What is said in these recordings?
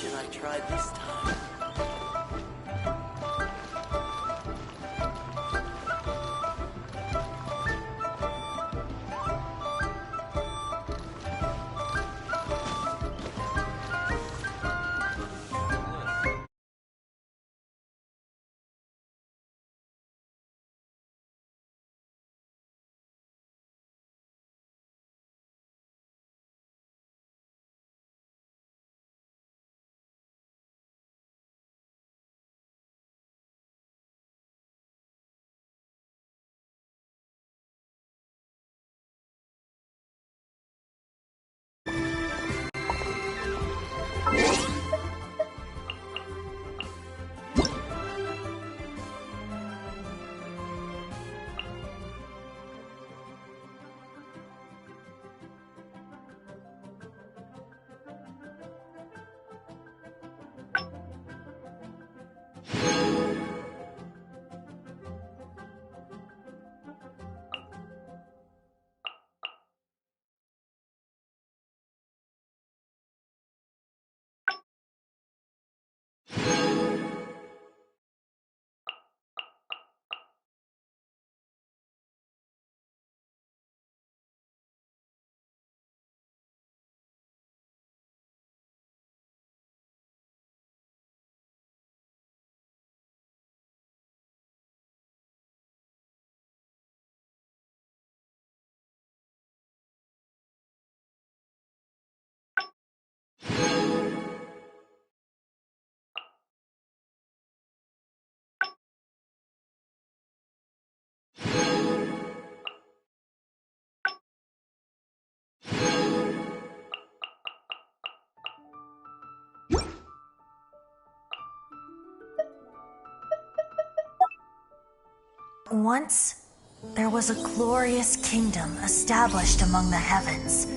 should I try this time? Once, there was a glorious kingdom established among the heavens.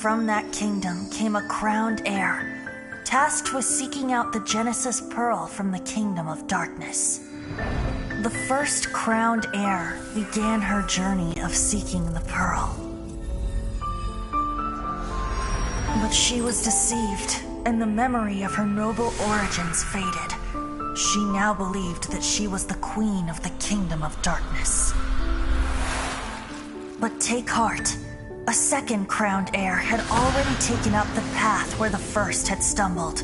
From that kingdom came a crowned heir, tasked with seeking out the Genesis Pearl from the kingdom of darkness. The first crowned heir began her journey of seeking the pearl. But she was deceived, and the memory of her noble origins faded. She now believed that she was the queen of the kingdom of darkness. But take heart. A second crowned heir had already taken up the path where the first had stumbled.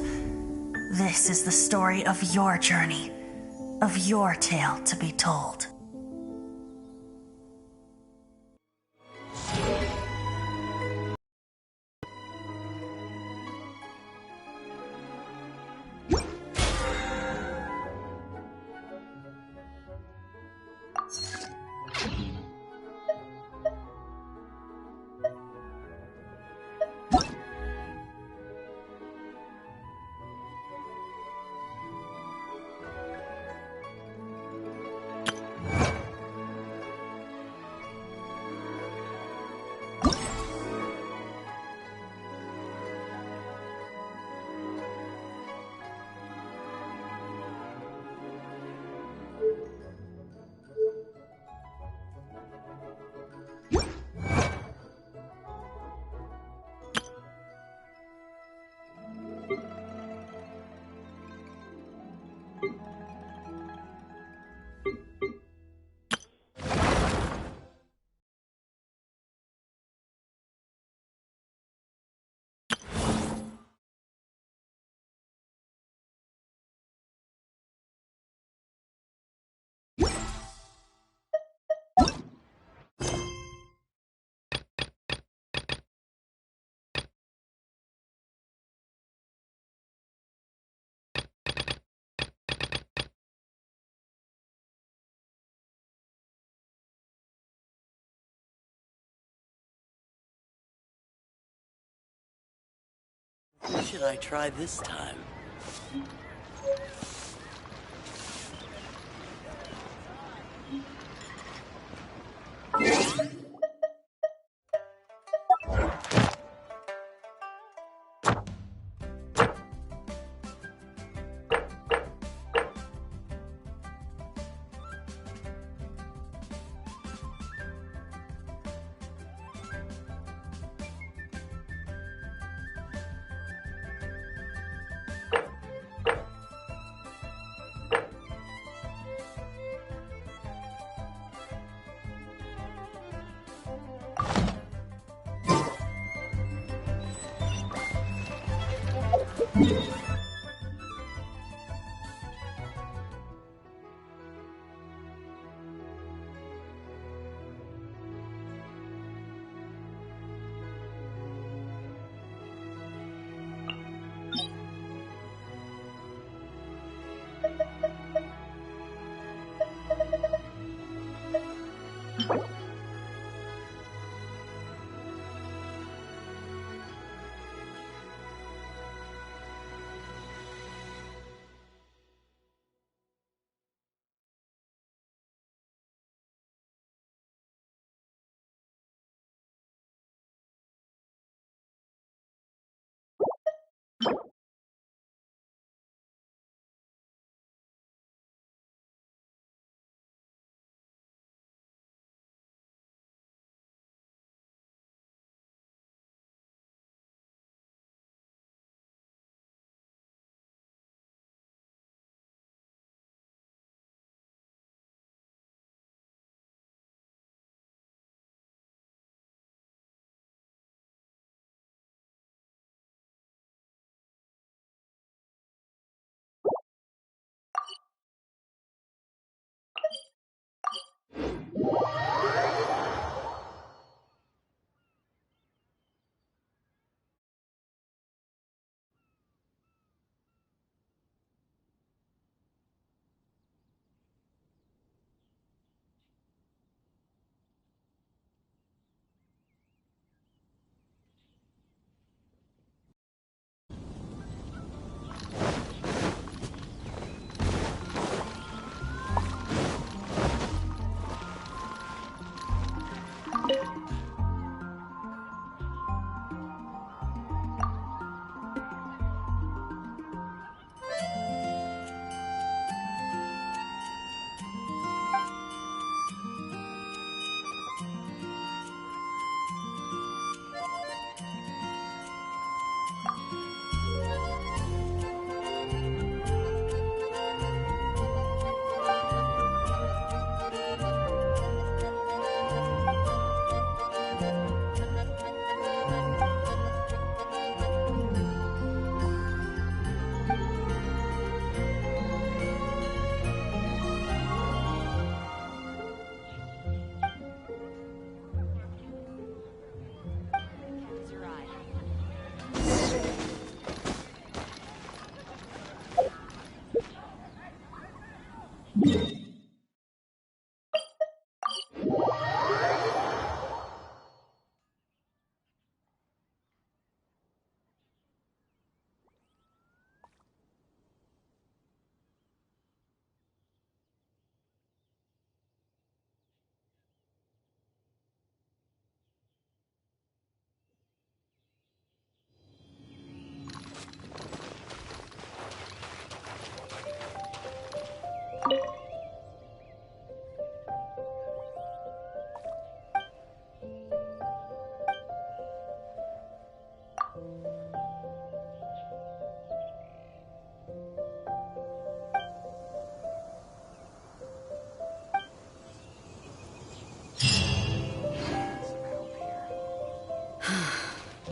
This is the story of your journey, of your tale to be told. Who should I try this time?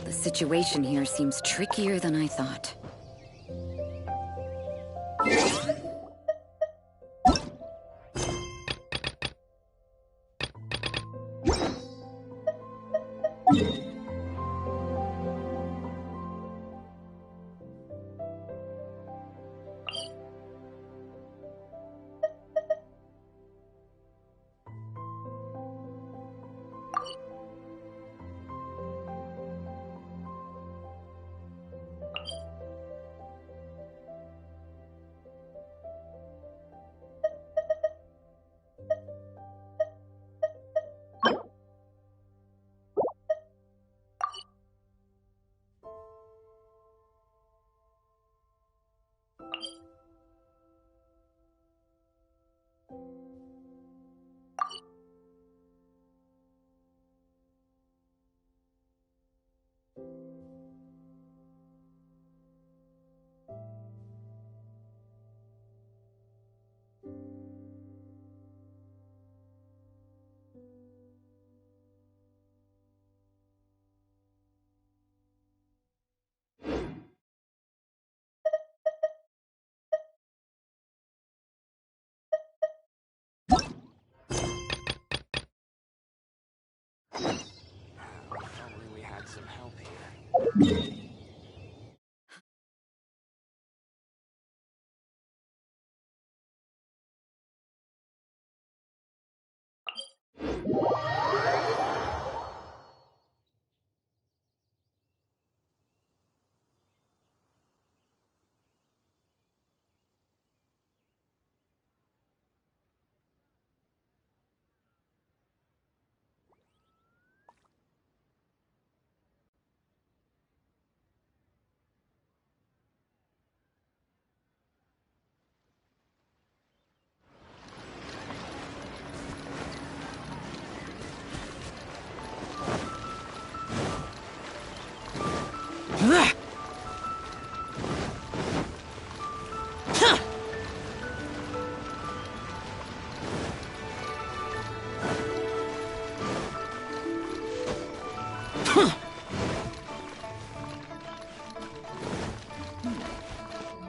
The situation here seems trickier than I thought. If only we had some help here.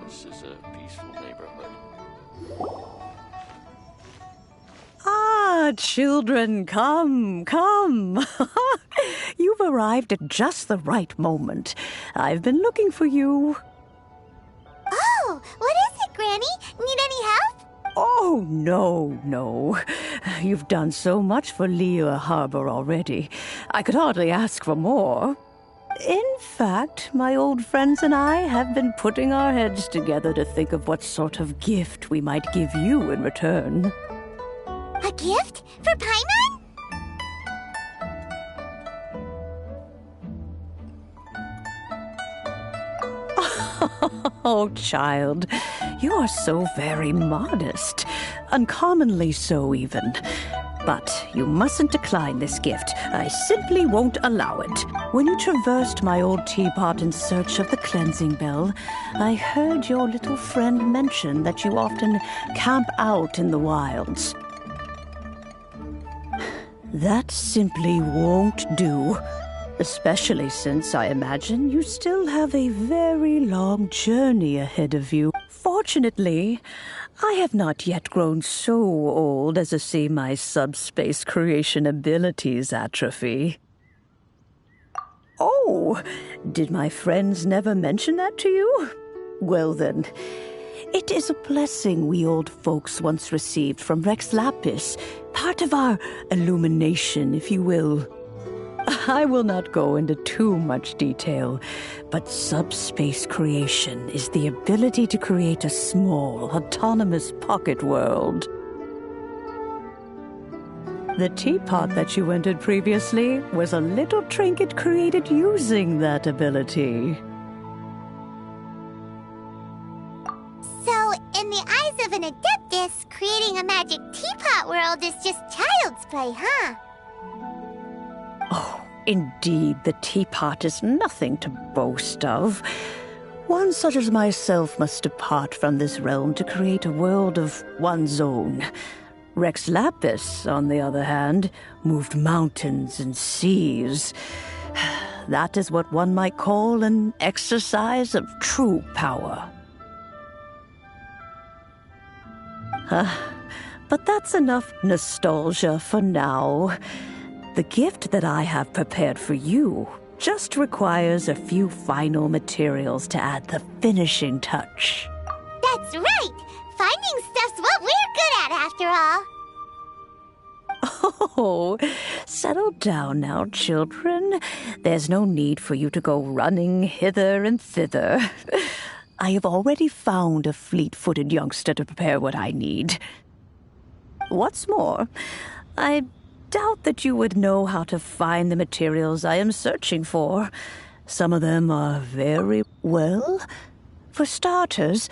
This is a peaceful neighborhood. Ah, children, come, come. You've arrived at just the right moment. I've been looking for you. Oh, what is it, Granny? Need any help? Oh, no. You've done so much for Lea Harbor already. I could hardly ask for more. In fact, my old friends and I have been putting our heads together to think of what sort of gift we might give you in return. A gift? For Paimon? Oh, child, you are so very modest. Uncommonly so, even. But you mustn't decline this gift. I simply won't allow it. When you traversed my old teapot in search of the cleansing bell, I heard your little friend mention that you often camp out in the wilds. That simply won't do. Especially since I imagine you still have a very long journey ahead of you. Fortunately, I have not yet grown so old as to see my subspace creation abilities atrophy. Oh, did my friends never mention that to you? Well then, it is a blessing we old folks once received from Rex Lapis, part of our illumination, if you will. I will not go into too much detail, but subspace creation is the ability to create a small, autonomous pocket world. The teapot that you entered previously was a little trinket created using that ability. So, in the eyes of an adeptus, creating a magic teapot world is just child's play, huh? Oh, indeed, the teapot is nothing to boast of. One such as myself must depart from this realm to create a world of one's own. Rex Lapis, on the other hand, moved mountains and seas. That is what one might call an exercise of true power. But that's enough nostalgia for now. The gift that I have prepared for you just requires a few final materials to add the finishing touch. That's right! Finding stuff's what we're good at, after all. Oh, settle down now, children. There's no need for you to go running hither and thither. I have already found a fleet-footed youngster to prepare what I need. What's more, I doubt that you would know how to find the materials I am searching for. Some of them are very well. For starters,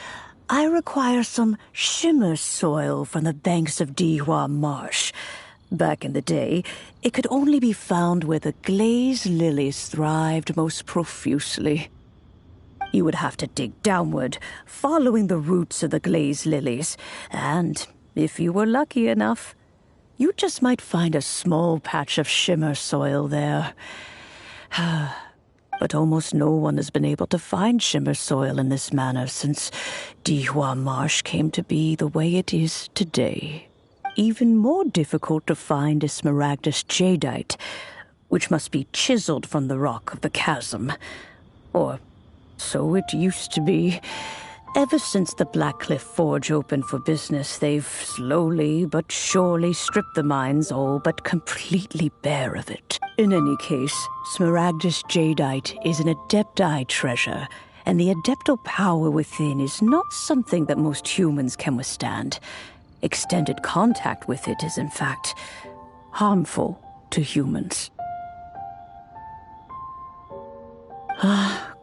I require some shimmer soil from the banks of Dihua Marsh. Back in the day, it could only be found where the glaze lilies thrived most profusely. You would have to dig downward, following the roots of the glaze lilies, and, if you were lucky enough, you just might find a small patch of shimmer soil there. But almost no one has been able to find shimmer soil in this manner since Dihua Marsh came to be the way it is today. Even more difficult to find is smaragdus jadeite, which must be chiseled from the rock of the chasm. Or so it used to be. Ever since the Blackcliff Forge opened for business, they've slowly but surely stripped the mines all but completely bare of it. In any case, Smaragdus Jadeite is an Adepti treasure, and the adeptal power within is not something that most humans can withstand. Extended contact with it is, in fact, harmful to humans.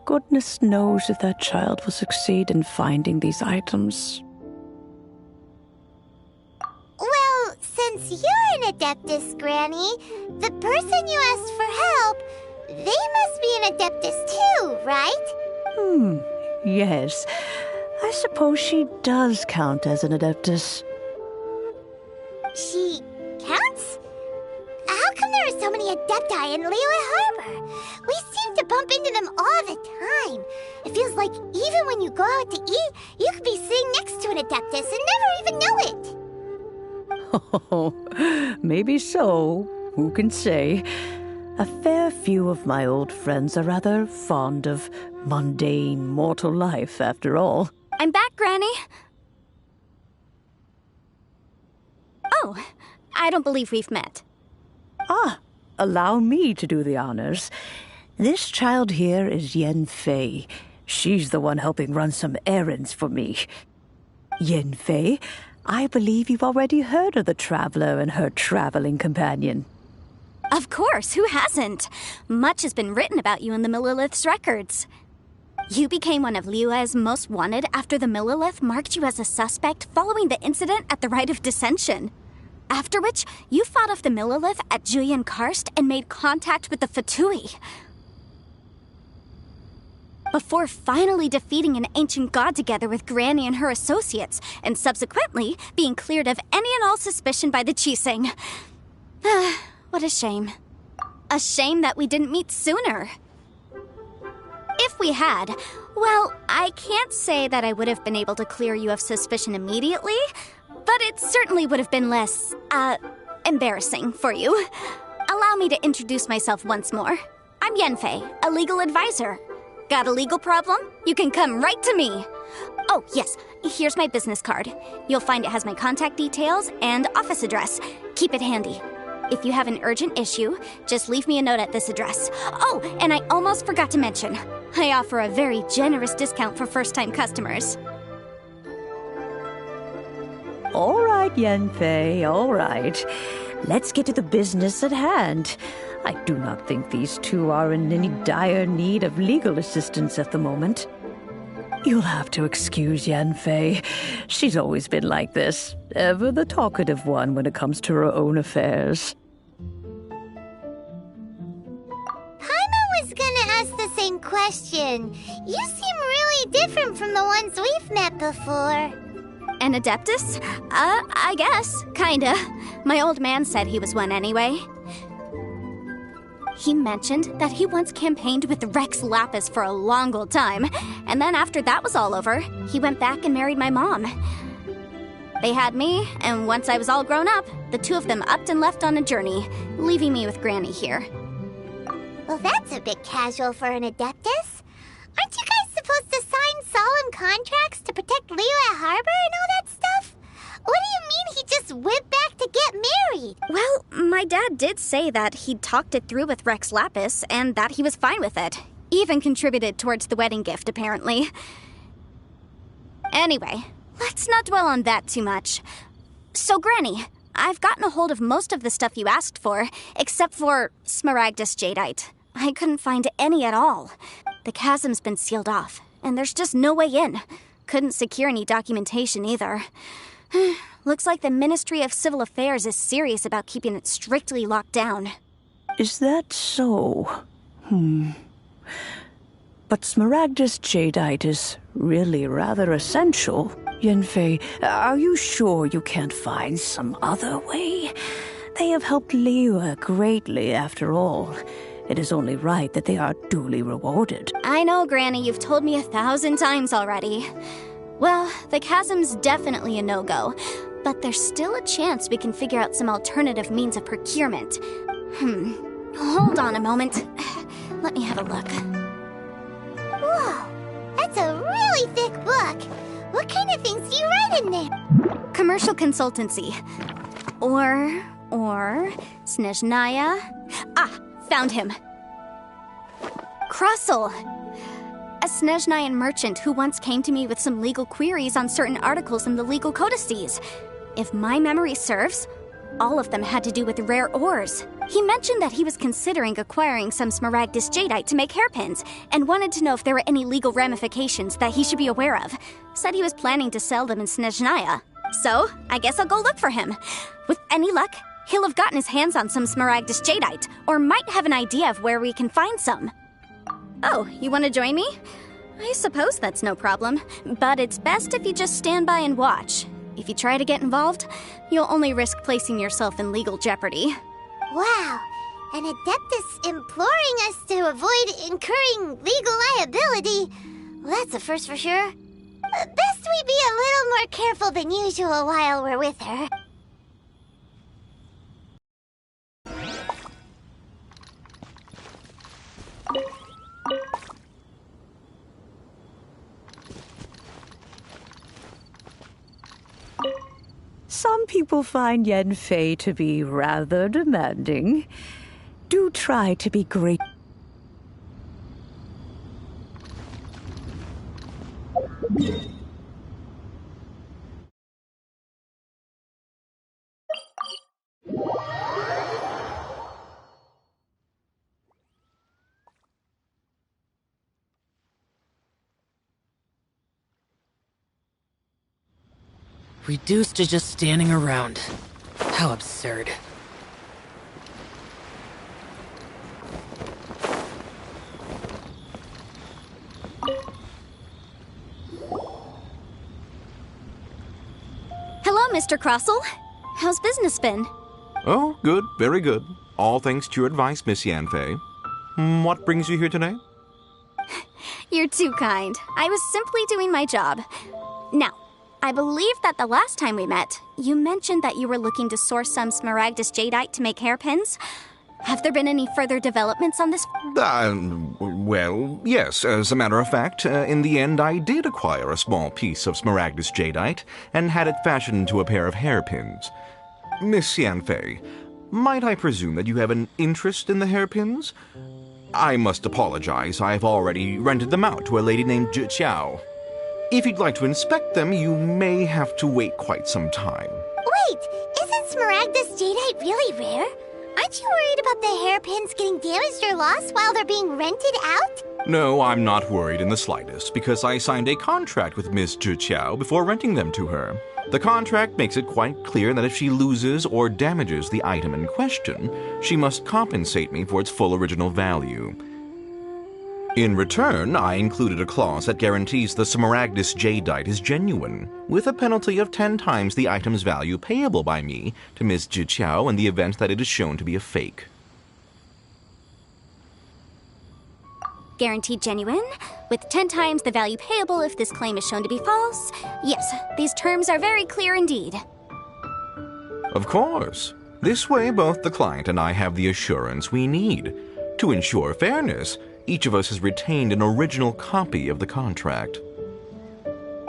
Goodness knows if that child will succeed in finding these items. Well, since you're an Adeptus, Granny, the person you asked for help, they must be an Adeptus too, right? Yes. I suppose she does count as an Adeptus. She counts? How come there are so many Adepti in Liyue Harbor? We seem to bump into them all the time. It feels like even when you go out to eat, you could be sitting next to an Adeptus and never even know it. Oh, maybe so. Who can say? A fair few of my old friends are rather fond of mundane mortal life, after all. I'm back, Granny. Oh, I don't believe we've met. Allow me to do the honors. This child here is Yen Fei. She's the one helping run some errands for me. Yen Fei, I believe you've already heard of the traveler and her traveling companion. Of course, who hasn't? Much has been written about you in the Millilith's records. You became one of Liyue's most wanted after the Millilith marked you as a suspect following the incident at the Rite of Dissension. After which, you fought off the Millilith at Julian Karst and made contact with the Fatui. Before finally defeating an ancient god together with Granny and her associates, and subsequently being cleared of any and all suspicion by the Chiseng. What a shame. A shame that we didn't meet sooner. If we had, well, I can't say that I would have been able to clear you of suspicion immediately, but it certainly would have been less, embarrassing for you. Allow me to introduce myself once more. I'm Yenfei, a legal advisor. Got a legal problem? You can come right to me. Oh, yes, here's my business card. You'll find it has my contact details and office address. Keep it handy. If you have an urgent issue, just leave me a note at this address. Oh, and I almost forgot to mention, I offer a very generous discount for first-time customers. All right, Yenfei, all right. Let's get to the business at hand. I do not think these two are in any dire need of legal assistance at the moment. You'll have to excuse Yenfei. She's always been like this, ever the talkative one when it comes to her own affairs. Paimon was gonna ask the same question. You seem really different from the ones we've met before. An Adeptus? I guess. Kinda. My old man said he was one anyway. He mentioned that he once campaigned with Rex Lapis for a long old time, and then after that was all over, he went back and married my mom. They had me, and once I was all grown up, the two of them upped and left on a journey, leaving me with Granny here. Well, that's a bit casual for an Adeptus. Aren't you guys supposed to sign solemn contracts to protect Liyue Harbor and all that stuff? What do you mean he just went back to get married? Well, my dad did say that he'd talked it through with Rex Lapis and that he was fine with it. Even contributed towards the wedding gift, apparently. Anyway, let's not dwell on that too much. So, Granny, I've gotten a hold of most of the stuff you asked for, except for Smaragdus Jadeite. I couldn't find any at all. The chasm's been sealed off, and there's just no way in. Couldn't secure any documentation either. Looks like the Ministry of Civil Affairs is serious about keeping it strictly locked down. Is that so? But Smaragdus Jadeite is really rather essential. Yenfei, are you sure you can't find some other way? They have helped Liyue greatly, after all. It is only right that they are duly rewarded. I know, Granny, you've told me 1,000 times already. Well, the chasm's definitely a no-go, but there's still a chance we can figure out some alternative means of procurement. Hold on a moment. Let me have a look. Whoa, that's a really thick book. What kind of things do you write in there? Commercial consultancy. Or... Snezhnaya. Ah, found him. Crossel. A Snezhnayan merchant who once came to me with some legal queries on certain articles in the legal codices. If my memory serves, all of them had to do with rare ores. He mentioned that he was considering acquiring some Smaragdus jadeite to make hairpins, and wanted to know if there were any legal ramifications that he should be aware of. Said he was planning to sell them in Snezhnaya. So, I guess I'll go look for him. With any luck, he'll have gotten his hands on some Smaragdus jadeite, or might have an idea of where we can find some. Oh, you want to join me? I suppose that's no problem, but it's best if you just stand by and watch. If you try to get involved, you'll only risk placing yourself in legal jeopardy. Wow, an Adeptus imploring us to avoid incurring legal liability. Well, that's a first for sure. Best we be a little more careful than usual while we're with her. Some people find Yanfei to be rather demanding. Do try to be great. Reduced to just standing around. How absurd. Hello, Mr. Crossel. How's business been? Oh, good, very good. All thanks to your advice, Miss Yanfei. What brings you here today? You're too kind. I was simply doing my job. Now, I believe that the last time we met, you mentioned that you were looking to source some Smaragdus jadeite to hair pins. Have there been any further developments on this? Well, yes. As a matter of fact, in the end, I did acquire a small piece of Smaragdus jadeite and had it fashioned into a pair of hairpins. Miss Yanfei, might I presume that you have an interest in the hairpins? I must apologize. I've already rented them out to a lady named Zhiqiao. If you'd like to inspect them, you may have to wait quite some time. Wait, isn't Smaragdus jadeite really rare? Aren't you worried about the hairpins getting damaged or lost while they're being rented out? No, I'm not worried in the slightest, because I signed a contract with Miss Zhiqiao before renting them to her. The contract makes it quite clear that if she loses or damages the item in question, she must compensate me for its full original value. In return, I included a clause that guarantees the Smaragdus jadeite is genuine, with a penalty of 10 times the item's value payable by me to Ms. Zhiqiao in the event that it is shown to be a fake. Guaranteed genuine, with 10 times the value payable if this claim is shown to be false. Yes, these terms are very clear indeed. Of course. This way, both the client and I have the assurance we need. To ensure fairness, each of us has retained an original copy of the contract.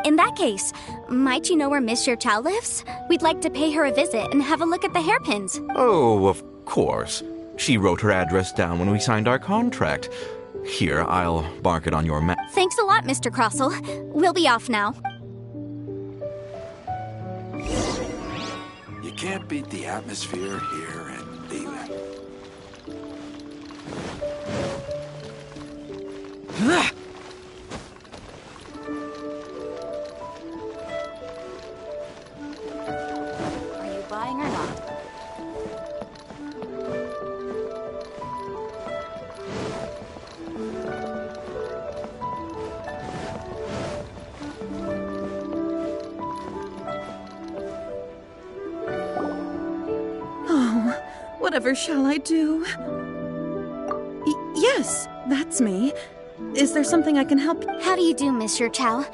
In that case, might you know where Miss Zhiqiao lives? We'd like to pay her a visit and have a look at the hairpins. Oh, of course. She wrote her address down when we signed our contract. Here, I'll mark it on your map. Thanks a lot, Mr. Crossel. We'll be off now. You can't beat the atmosphere here in Leland. Are you buying or not? Oh, whatever shall I do? Yes, that's me. Is there something I can help? How do you do, Miss Zhiqiao?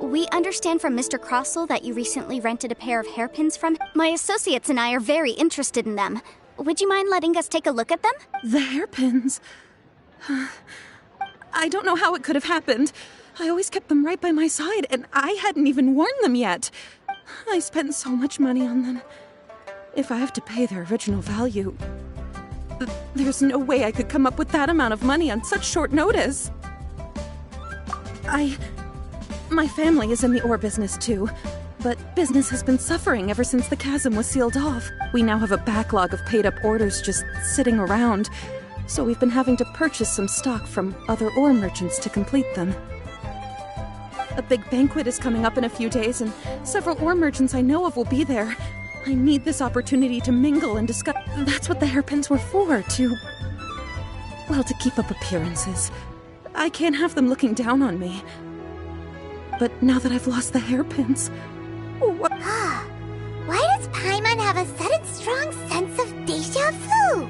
We understand from Mr. Crossel that you recently rented a pair of hairpins from. My associates and I are very interested in them. Would you mind letting us take a look at them? The hairpins. I don't know how it could have happened. I always kept them right by my side, and I hadn't even worn them yet. I spent so much money on them. If I have to pay their original value, there's no way I could come up with that amount of money on such short notice. My family is in the ore business too, but business has been suffering ever since the chasm was sealed off. We now have a backlog of paid-up orders just sitting around, so we've been having to purchase some stock from other ore merchants to complete them. A big banquet is coming up in a few days, and several ore merchants I know of will be there. I need this opportunity to mingle and discuss. That's what the hairpins were for, to keep up appearances. I can't have them looking down on me. But now that I've lost the hairpins... Why does Paimon have a sudden strong sense of déjà vu?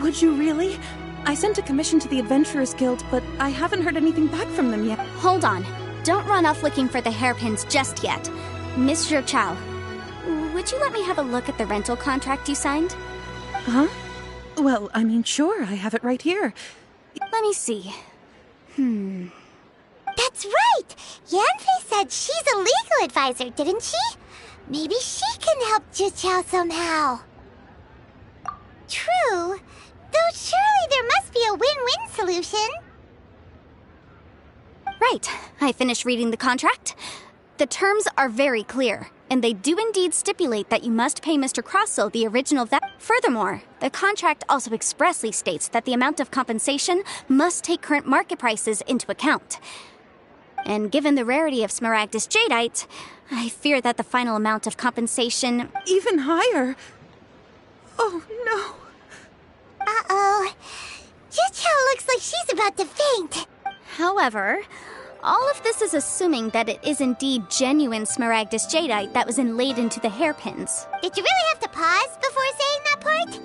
Would you really? I sent a commission to the Adventurers Guild, but I haven't heard anything back from them yet. Hold on. Don't run off looking for the hairpins just yet. Miss Zhou Chao, would you let me have a look at the rental contract you signed? Huh? Well, I mean, sure, I have it right here. Let me see. That's right! Yanfei said she's a legal advisor, didn't she? Maybe she can help Zhou Chao somehow. True. Though surely there must be a win-win solution. Right. I finished reading the contract. The terms are very clear, and they do indeed stipulate that you must pay Mr. Crossell the original value. Furthermore, the contract also expressly states that the amount of compensation must take current market prices into account. And given the rarity of Smaragdus Jadeite, I fear that the final amount of compensation... Even higher? Oh, no. Uh-oh. Zhou Chao looks like she's about to faint. However, all of this is assuming that it is indeed genuine Smaragdus Jadeite that was inlaid into the hairpins. Did you really have to pause before saying that part?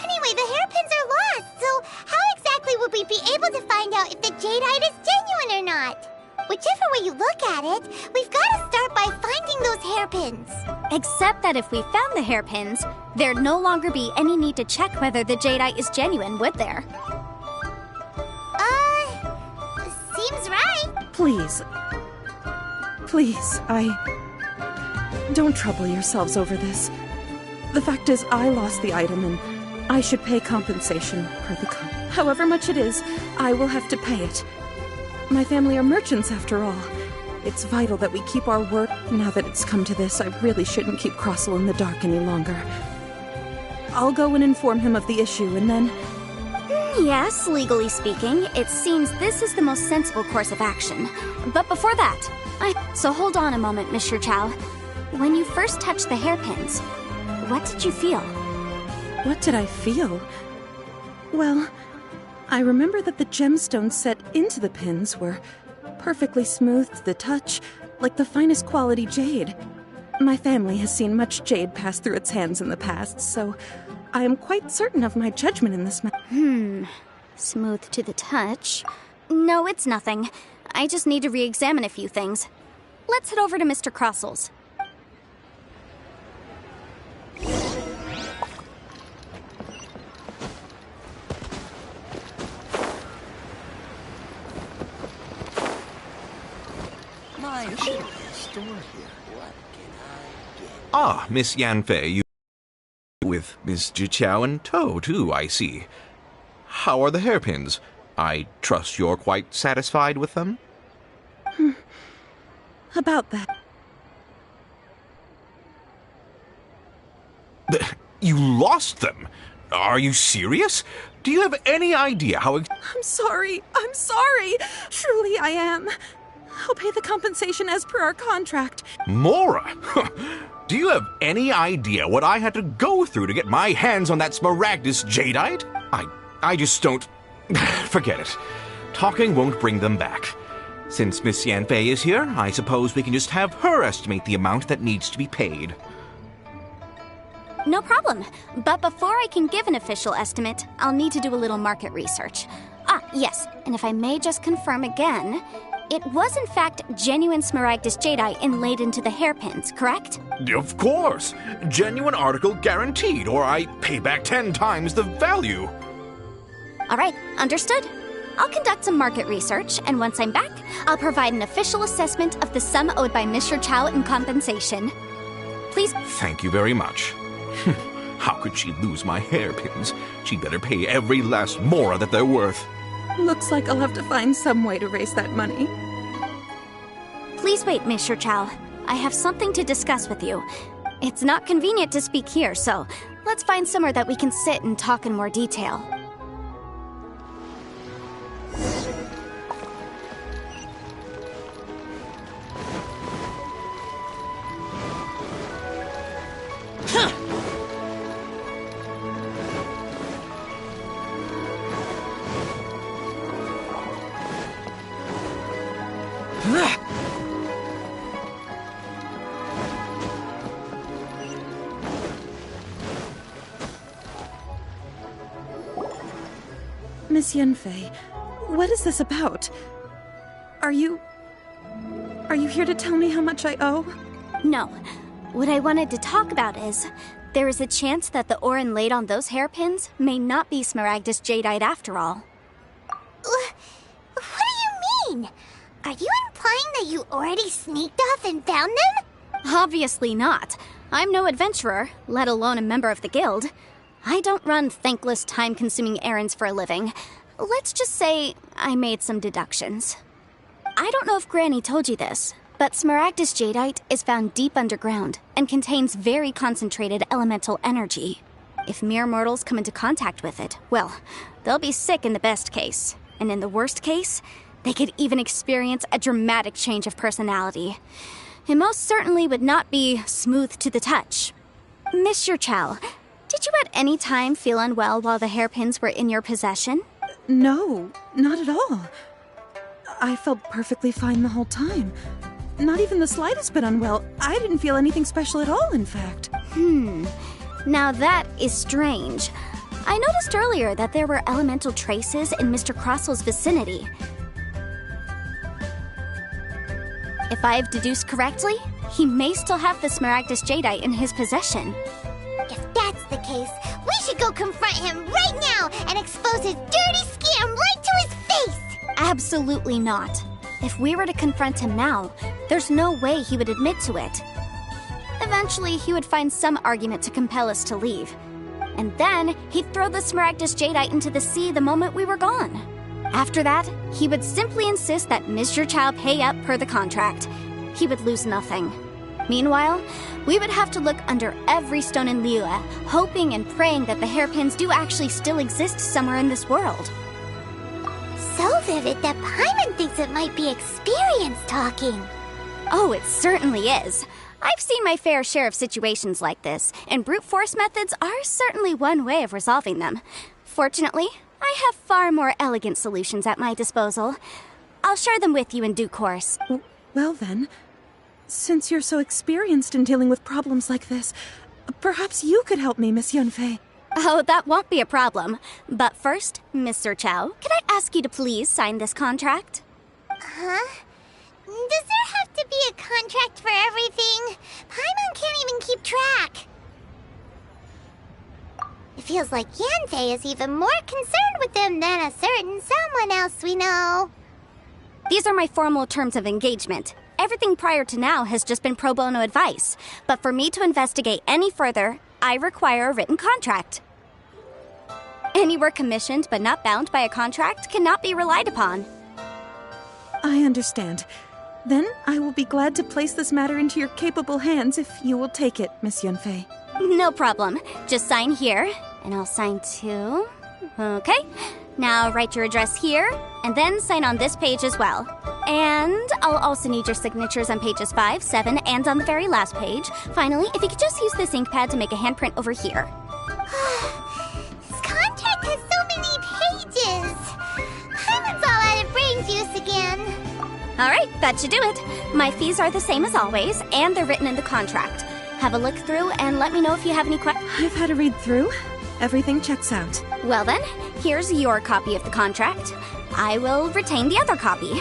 Anyway, the hairpins are lost, so how exactly would we be able to find out if the Jadeite is genuine or not? Whichever way you look at it, we've got to start by finding those hairpins. Except that if we found the hairpins, there'd no longer be any need to check whether the Jadeite is genuine, would there? Seems right. Please. Please, Don't trouble yourselves over this. The fact is, I lost the item and I should pay compensation per the However much it is, I will have to pay it. My family are merchants, after all. It's vital that we keep our word. Now that it's come to this, I really shouldn't keep Crossell in the dark any longer. I'll go and inform him of the issue, and then... Yes, legally speaking, it seems this is the most sensible course of action. But before that, So hold on a moment, Miss Zhou Chao. When you first touched the hairpins, what did you feel? What did I feel? Well, I remember that the gemstones set into the pins were perfectly smooth to the touch, like the finest quality jade. My family has seen much jade pass through its hands in the past, so I am quite certain of my judgment in this matter. Smooth to the touch. No, it's nothing. I just need to re-examine a few things. Let's head over to Mr. Crossell's. My store here. What can I get? Ah, Miss Yanfei, you with Miss Zhou Chao in tow, too, I see. How are the hairpins? I trust you're quite satisfied with them? About that. You lost them? Are you serious? Do you have any idea how... I'm sorry. Truly I am. I'll pay the compensation as per our contract. Mora? Do you have any idea what I had to go through to get my hands on that Smaragdus Jadeite? I just don't... Forget it. Talking won't bring them back. Since Miss Yanfei is here, I suppose we can just have her estimate the amount that needs to be paid. No problem. But before I can give an official estimate, I'll need to do a little market research. Ah, yes. And if I may just confirm again, It was in fact genuine smaragdus jadeite inlaid into the hairpins, correct? Of course! Genuine article guaranteed, or I pay back 10 times the value. Alright, understood. I'll conduct some market research, and once I'm back, I'll provide an official assessment of the sum owed by Mr. Chow in compensation. Please. Thank you very much. How could she lose my hairpins? She'd better pay every last mora that they're worth. Looks like I'll have to find some way to raise that money. Please wait, Mr. Chow. I have something to discuss with you. It's not convenient to speak here, so let's find somewhere that we can sit and talk in more detail. Miss Yunfei, what is this about? Are you here to tell me how much I owe? No. What I wanted to talk about is, there is a chance that the ore inlaid on those hairpins may not be smaragdus jadeite after all. What do you mean? Are you implying that you already sneaked off and found them? Obviously not. I'm no adventurer, let alone a member of the guild. I don't run thankless, time-consuming errands for a living. Let's just say I made some deductions. I don't know if Granny told you this, but smaragdus jadeite is found deep underground and contains very concentrated elemental energy. If mere mortals come into contact with it, well, they'll be sick in the best case. And in the worst case, they could even experience a dramatic change of personality. It most certainly would not be smooth to the touch. Mr. Chow, did you at any time feel unwell while the hairpins were in your possession? No, not at all. I felt perfectly fine the whole time. Not even the slightest bit unwell. I didn't feel anything special at all, in fact. Now that is strange. I noticed earlier that there were elemental traces in Mr. Crossel's vicinity. If I've deduced correctly, he may still have the smaragdus jadeite in his possession. If that's the case, we should go confront him right now and expose his dirty scam right to his face! Absolutely not. If we were to confront him now, there's no way he would admit to it. Eventually, he would find some argument to compel us to leave. And then, he'd throw the smaragdus jadeite into the sea the moment we were gone. After that, he would simply insist that Mr. Chow pay up per the contract. He would lose nothing. Meanwhile, we would have to look under every stone in Liyue, hoping and praying that the hairpins do actually still exist somewhere in this world. So vivid that Paimon thinks it might be experience talking. Oh, it certainly is. I've seen my fair share of situations like this, and brute force methods are certainly one way of resolving them. Fortunately, I have far more elegant solutions at my disposal. I'll share them with you in due course. Well then, since you're so experienced in dealing with problems like this, perhaps you could help me, Miss Yunfei. Oh, that won't be a problem. But first, Mr. Chow, can I ask you to please sign this contract? Huh? Does there have to be a contract for everything? Paimon can't even keep track. It feels like Yanfei is even more concerned with them than a certain someone else we know. These are my formal terms of engagement. Everything prior to now has just been pro bono advice. But for me to investigate any further, I require a written contract. Any work commissioned but not bound by a contract cannot be relied upon. I understand. Then I will be glad to place this matter into your capable hands if you will take it, Miss Yunfei. No problem. Just sign here, and I'll sign too. Okay. Now write your address here, and then sign on this page as well. And I'll also need your signatures on pages 5, 7, and on the very last page. Finally, if you could just use this ink pad to make a handprint over here. This contract has so many pages. Paimon's all out of brain juice again. Alright, that should do it. My fees are the same as always, and they're written in the contract. Have a look through and let me know if you have any questions. I've had a read through. Everything checks out. Well then, here's your copy of the contract. I will retain the other copy.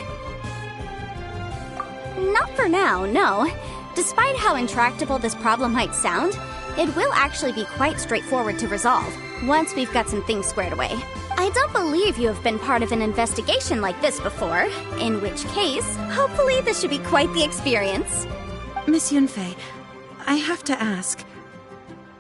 Not for now, no. Despite how intractable this problem might sound, it will actually be quite straightforward to resolve once we've got some things squared away. I don't believe you have been part of an investigation like this before, in which case, hopefully this should be quite the experience. Miss Yunfei, I have to ask,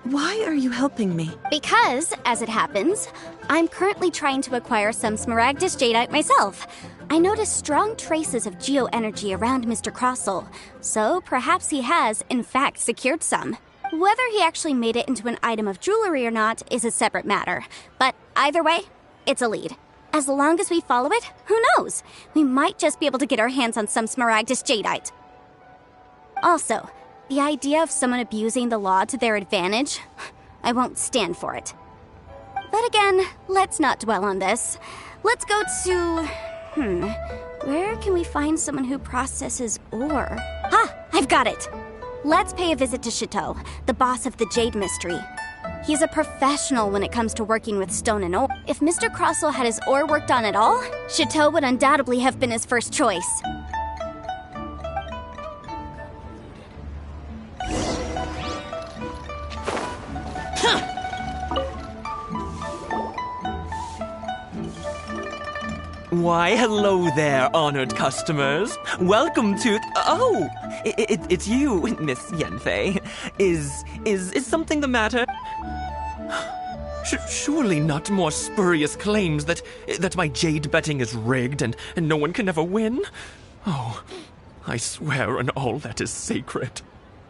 why are you helping me? Because, as it happens, I'm currently trying to acquire some Smaragdus Jadeite myself. I noticed strong traces of geoenergy around Mr. Crossel, so perhaps he has, in fact, secured some. Whether he actually made it into an item of jewelry or not is a separate matter, but either way, it's a lead. As long as we follow it, who knows? We might just be able to get our hands on some Smaragdus Jadeite. Also, the idea of someone abusing the law to their advantage, I won't stand for it. But again, let's not dwell on this. Let's go to... where can we find someone who processes ore? I've got it! Let's pay a visit to Chateau, the boss of the Jade Mystery. He's a professional when it comes to working with stone and ore. If Mr. Crossel had his ore worked on at all, Chateau would undoubtedly have been his first choice. Why, hello there, honored customers. Welcome to... Oh! It's you, Miss Yanfei. Is something the matter? Surely not more spurious claims that my jade betting is rigged and no one can ever win? Oh, I swear on all that is sacred.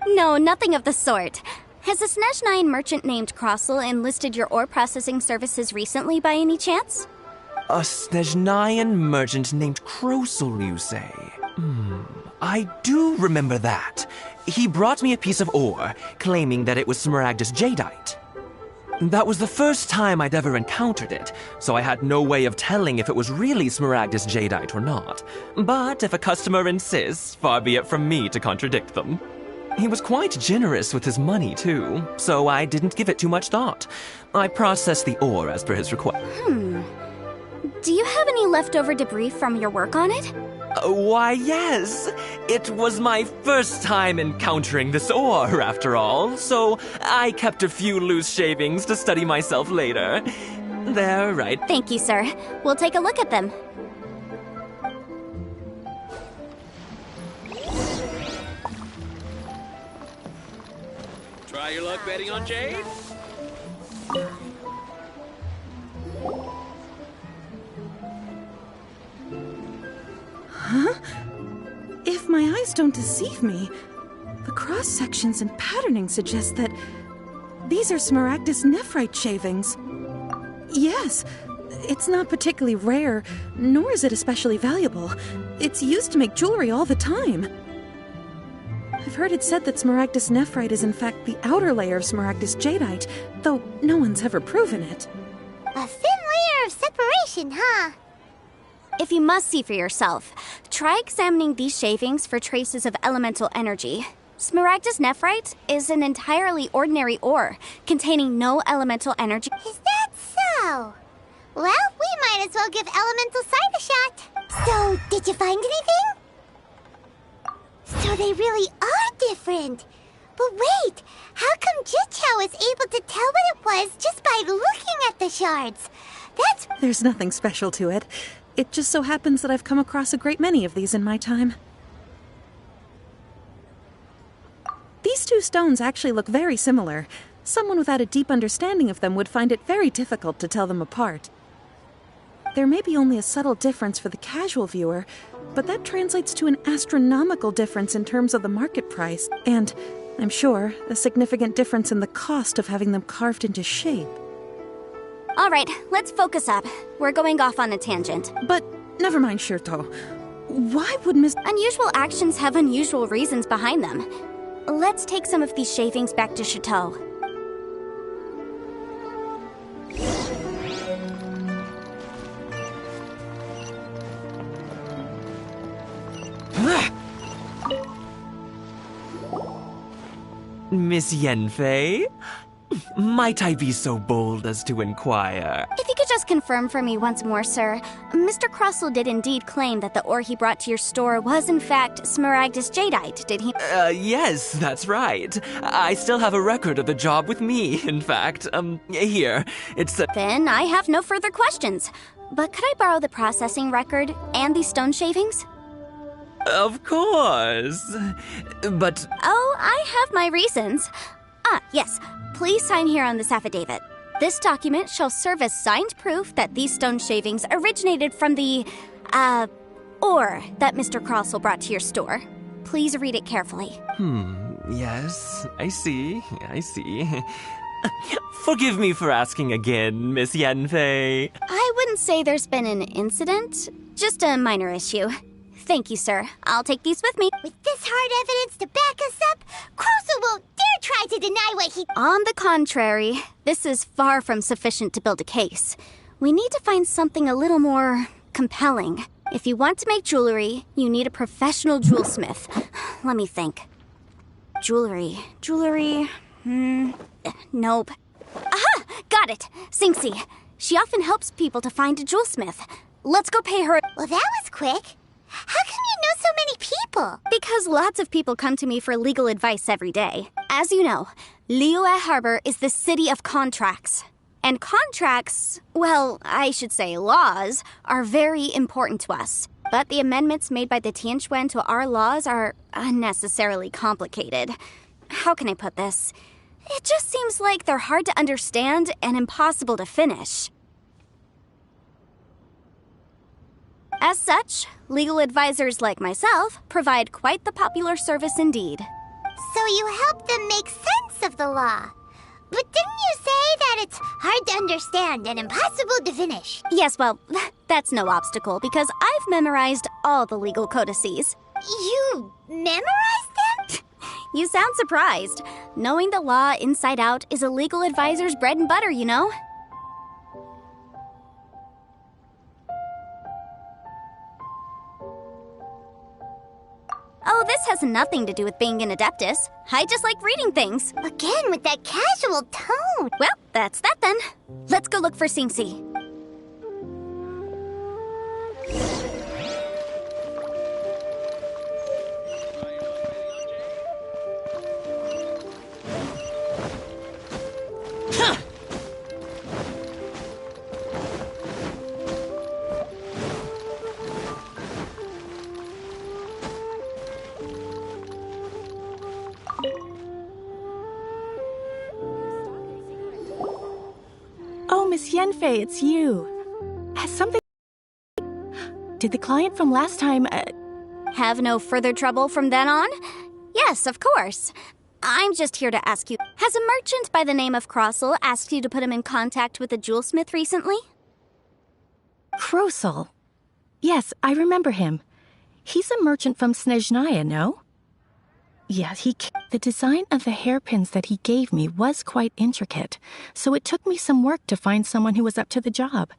No, nothing of the sort. Has a Snezhnyan merchant named Crossel enlisted your ore processing services recently by any chance? A Snezhnyan merchant named Crossel, you say? I do remember that. He brought me a piece of ore, claiming that it was Smaragdus Jadeite. That was the first time I'd ever encountered it, so I had no way of telling if it was really Smaragdus Jadeite or not. But if a customer insists, far be it from me to contradict them. He was quite generous with his money, too, so I didn't give it too much thought. I processed the ore as per his request. Do you have any leftover debris from your work on it? Why, yes. It was my first time encountering this ore, after all, so I kept a few loose shavings to study myself later. They're right. Thank you, sir. We'll take a look at them. Try your luck betting on Jade? Huh? If my eyes don't deceive me, the cross-sections and patterning suggest that these are Smaragdus nephrite shavings. Yes, it's not particularly rare, nor is it especially valuable. It's used to make jewelry all the time. I've heard it said that Smaragdus nephrite is in fact the outer layer of Smaragdus jadeite, though no one's ever proven it. A thin layer of separation, huh? If you must see for yourself, try examining these shavings for traces of elemental energy. Smaragdus nephrite is an entirely ordinary ore, containing no elemental energy. Is that so? Well, we might as well give elemental sight a shot. So, did you find anything? So they really are different. But wait, how come Jichao was able to tell what it was just by looking at the shards? There's nothing special to it. It just so happens that I've come across a great many of these in my time. These two stones actually look very similar. Someone without a deep understanding of them would find it very difficult to tell them apart. There may be only a subtle difference for the casual viewer, but that translates to an astronomical difference in terms of the market price, and, I'm sure, a significant difference in the cost of having them carved into shape. All right, let's focus up. We're going off on a tangent. But never mind, Shirto. Why would Miss... Unusual actions have unusual reasons behind them. Let's take some of these shavings back to Chateau. Miss Yanfei? Might I be so bold as to inquire? If you could just confirm for me once more, sir. Mr. Crossell did indeed claim that the ore he brought to your store was in fact Smaragdus Jadeite, did he? Yes, that's right. I still have a record of the job with me, in fact. Here. It's a... Then I have no further questions. But could I borrow the processing record and these stone shavings? Of course. But... Oh, I have my reasons. Yes. Please sign here on this affidavit. This document shall serve as signed proof that these stone shavings originated from the, ore that Mr. Crossell brought to your store. Please read it carefully. Yes, I see. Forgive me for asking again, Miss Yanfei. I wouldn't say there's been an incident, just a minor issue. Thank you, sir. I'll take these with me. With this hard evidence to back us up, Crossell won't dare try to deny what he... On the contrary, this is far from sufficient to build a case. We need to find something a little more compelling. If you want to make jewelry, you need a professional jewelsmith. Let me think. Jewelry. Nope. Aha! Got it! Sinxie. She often helps people to find a jewelsmith. Let's go pay her... Well, that was quick. How come you know so many people? Because lots of people come to me for legal advice every day. As you know, Liyue Harbor is the city of contracts. And contracts, well, I should say laws, are very important to us. But the amendments made by the Tianquan to our laws are unnecessarily complicated. How can I put this? It just seems like they're hard to understand and impossible to finish. As such, legal advisors like myself provide quite the popular service indeed. So you help them make sense of the law. But didn't you say that it's hard to understand and impossible to finish? Yes, well, that's no obstacle because I've memorized all the legal codices. You memorized them? You sound surprised. Knowing the law inside out is a legal advisor's bread and butter, you know? Oh, this has nothing to do with being an adeptus. I just like reading things. Again, with that casual tone. Well, that's that then. Let's go look for Sinxie. Oh, Miss Yanfei, it's you. Has something... Did the client from last time... Have no further trouble from then on? Yes, of course. I'm just here to ask you, has a merchant by the name of Crossell asked you to put him in contact with a jewelsmith recently? Crossell? Yes, I remember him. He's a merchant from Snezhnaya, no? Yeah, the design of the hairpins that he gave me was quite intricate, so it took me some work to find someone who was up to the job.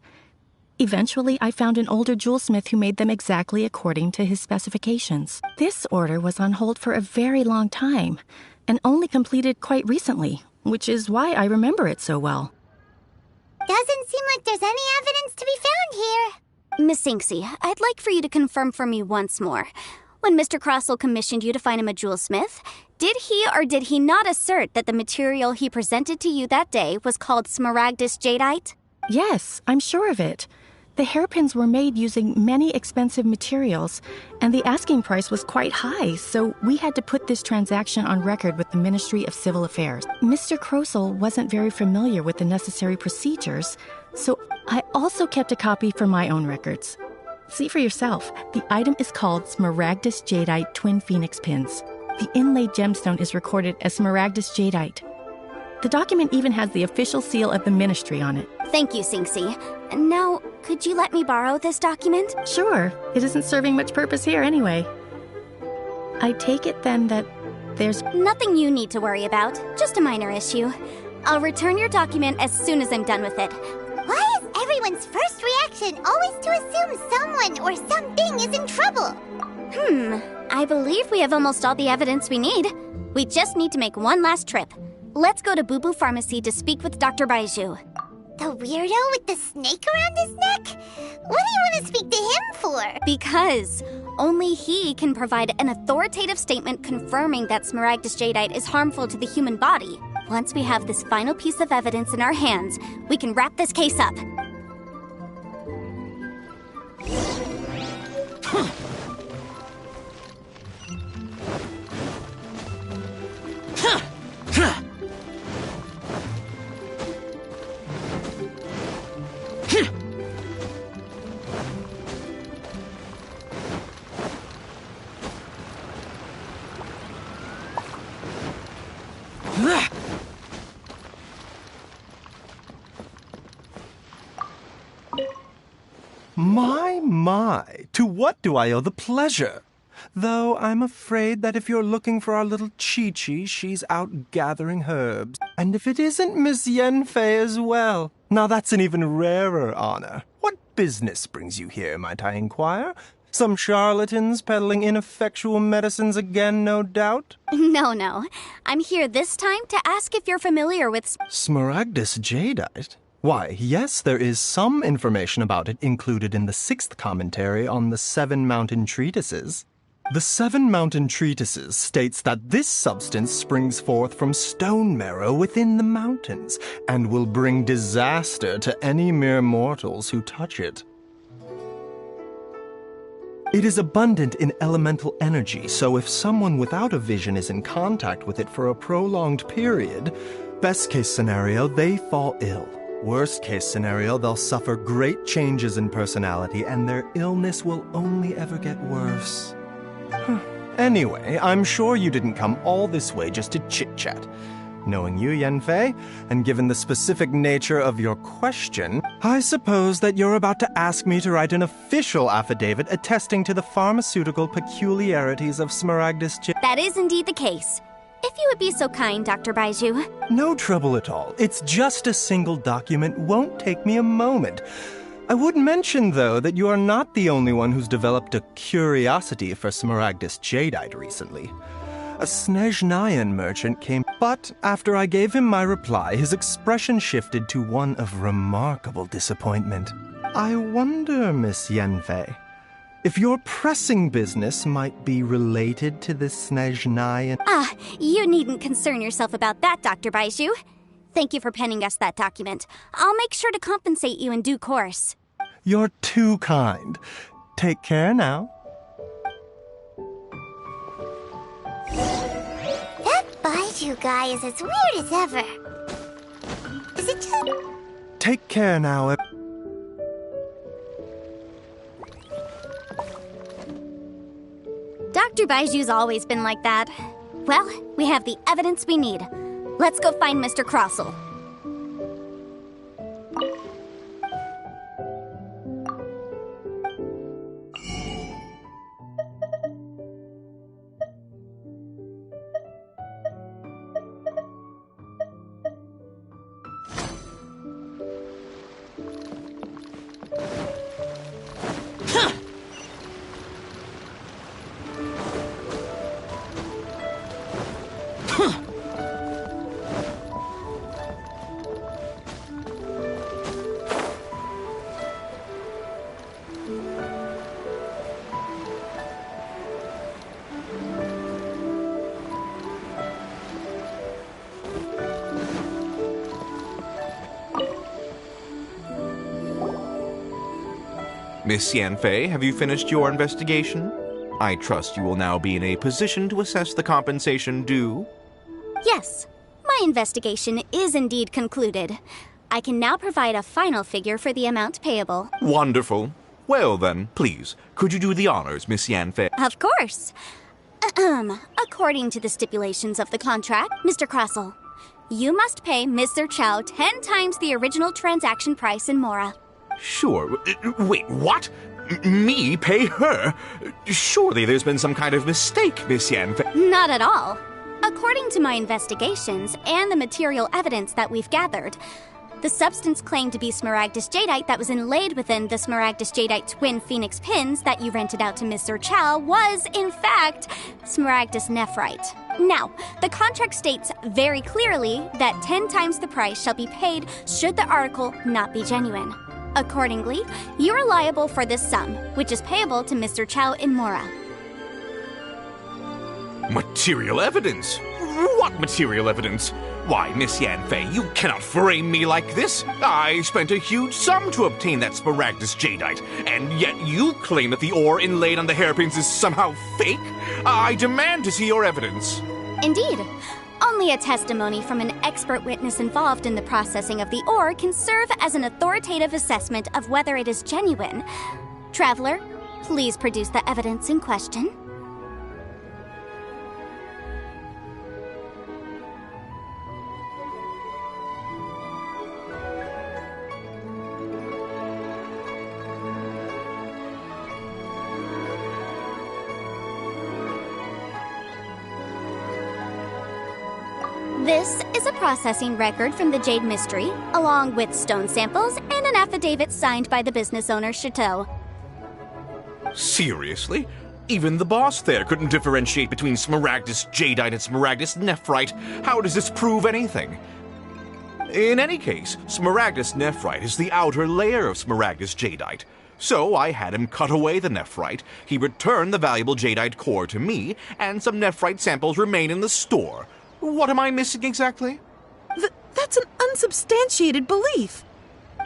Eventually, I found an older jewelsmith who made them exactly according to his specifications. This order was on hold for a very long time, and only completed quite recently, which is why I remember it so well. Doesn't seem like there's any evidence to be found here. Miss Sinxie, I'd like for you to confirm for me once more. When Mr. Crossell commissioned you to find him a jewelsmith, did he or did he not assert that the material he presented to you that day was called Smaragdus Jadeite? Yes, I'm sure of it. The hairpins were made using many expensive materials, and the asking price was quite high, so we had to put this transaction on record with the Ministry of Civil Affairs. Mr. Crossell wasn't very familiar with the necessary procedures, so I also kept a copy for my own records. See for yourself, the item is called Smaragdus Jadeite Twin Phoenix Pins. The inlaid gemstone is recorded as Smaragdus Jadeite. The document even has the official seal of the ministry on it. Thank you, Sinxie. Now, could you let me borrow this document? Sure. It isn't serving much purpose here anyway. I take it then that there's... Nothing you need to worry about. Just a minor issue. I'll return your document as soon as I'm done with it. Why is everyone's first reaction always to assume someone or something is in trouble? I believe we have almost all the evidence we need. We just need to make one last trip. Let's go to Boo Boo Pharmacy to speak with Dr. Baiju. The weirdo with the snake around his neck? What do you want to speak to him for? Because only he can provide an authoritative statement confirming that Smaragdus Jadeite is harmful to the human body. Once we have this final piece of evidence in our hands, we can wrap this case up. My, to what do I owe the pleasure? Though I'm afraid that if you're looking for our little Chi-Chi, she's out gathering herbs. And if it isn't Miss Yanfei as well, now that's an even rarer honor. What business brings you here, might I inquire? Some charlatans peddling ineffectual medicines again, no doubt? No. I'm here this time to ask if you're familiar with Smaragdus Jadeite? Why, yes, there is some information about it included in the 6th commentary on the 7 Mountain Treatises. The 7 Mountain Treatises states that this substance springs forth from stone marrow within the mountains, and will bring disaster to any mere mortals who touch it. It is abundant in elemental energy, so if someone without a vision is in contact with it for a prolonged period, best case scenario, they fall ill. Worst case scenario, they'll suffer great changes in personality and their illness will only ever get worse. Anyway, I'm sure you didn't come all this way just to chit-chat. Knowing you, Yanfei, and given the specific nature of your question, I suppose that you're about to ask me to write an official affidavit attesting to the pharmaceutical peculiarities of Smaragdus Jadeite. That is indeed the case. If you would be so kind, Dr. Baiju. No trouble at all. It's just a single document. Won't take me a moment. I would mention, though, that you are not the only one who's developed a curiosity for Smaragdus Jadeite recently. A Snezhnayan merchant came, but after I gave him my reply, his expression shifted to one of remarkable disappointment. I wonder, Miss Yanfei, if your pressing business might be related to this Snezhnayan... You needn't concern yourself about that, Dr. Baiju. Thank you for penning us that document. I'll make sure to compensate you in due course. You're too kind. Take care now. That Baiju guy is as weird as ever. Is it just... Take care now. Dr. Baiju's always been like that. Well, we have the evidence we need. Let's go find Mr. Crossell. Miss Yanfei, have you finished your investigation? I trust you will now be in a position to assess the compensation due. Yes, my investigation is indeed concluded. I can now provide a final figure for the amount payable. Wonderful. Well then, please, could you do the honors, Miss Yanfei? Of course. According to the stipulations of the contract, Mr. Crossell, you must pay Mr. Chow 10 times the original transaction price in Mora. Sure. Wait, what? Me pay her? Surely there's been some kind of mistake, Miss Yanfei. Not at all. According to my investigations and the material evidence that we've gathered, The substance claimed to be smaragdus jadeite that was inlaid within the smaragdus jadeite twin phoenix pins that you rented out to Mr. Chow was, in fact, smaragdus nephrite. Now, the contract states very clearly that 10 times the price shall be paid should the article not be genuine. Accordingly, you are liable for this sum, which is payable to Mr. Chow in Mora. Material evidence? What material evidence? Why, Miss Yanfei, you cannot frame me like this. I spent a huge sum to obtain that smaragdus jadeite, and yet you claim that the ore inlaid on the hairpins is somehow fake? I demand to see your evidence. Indeed. Only a testimony from an expert witness involved in the processing of the ore can serve as an authoritative assessment of whether it is genuine. Traveler, please produce the evidence in question. This is a processing record from the Jade Mystery, along with stone samples and an affidavit signed by the business owner, Chateau. Seriously? Even the boss there couldn't differentiate between smaragdus jadeite and smaragdus nephrite. How does this prove anything? In any case, smaragdus nephrite is the outer layer of smaragdus jadeite. So I had him cut away the nephrite, he returned the valuable jadeite core to me, and some nephrite samples remain in the store. What am I missing exactly? That's an unsubstantiated belief.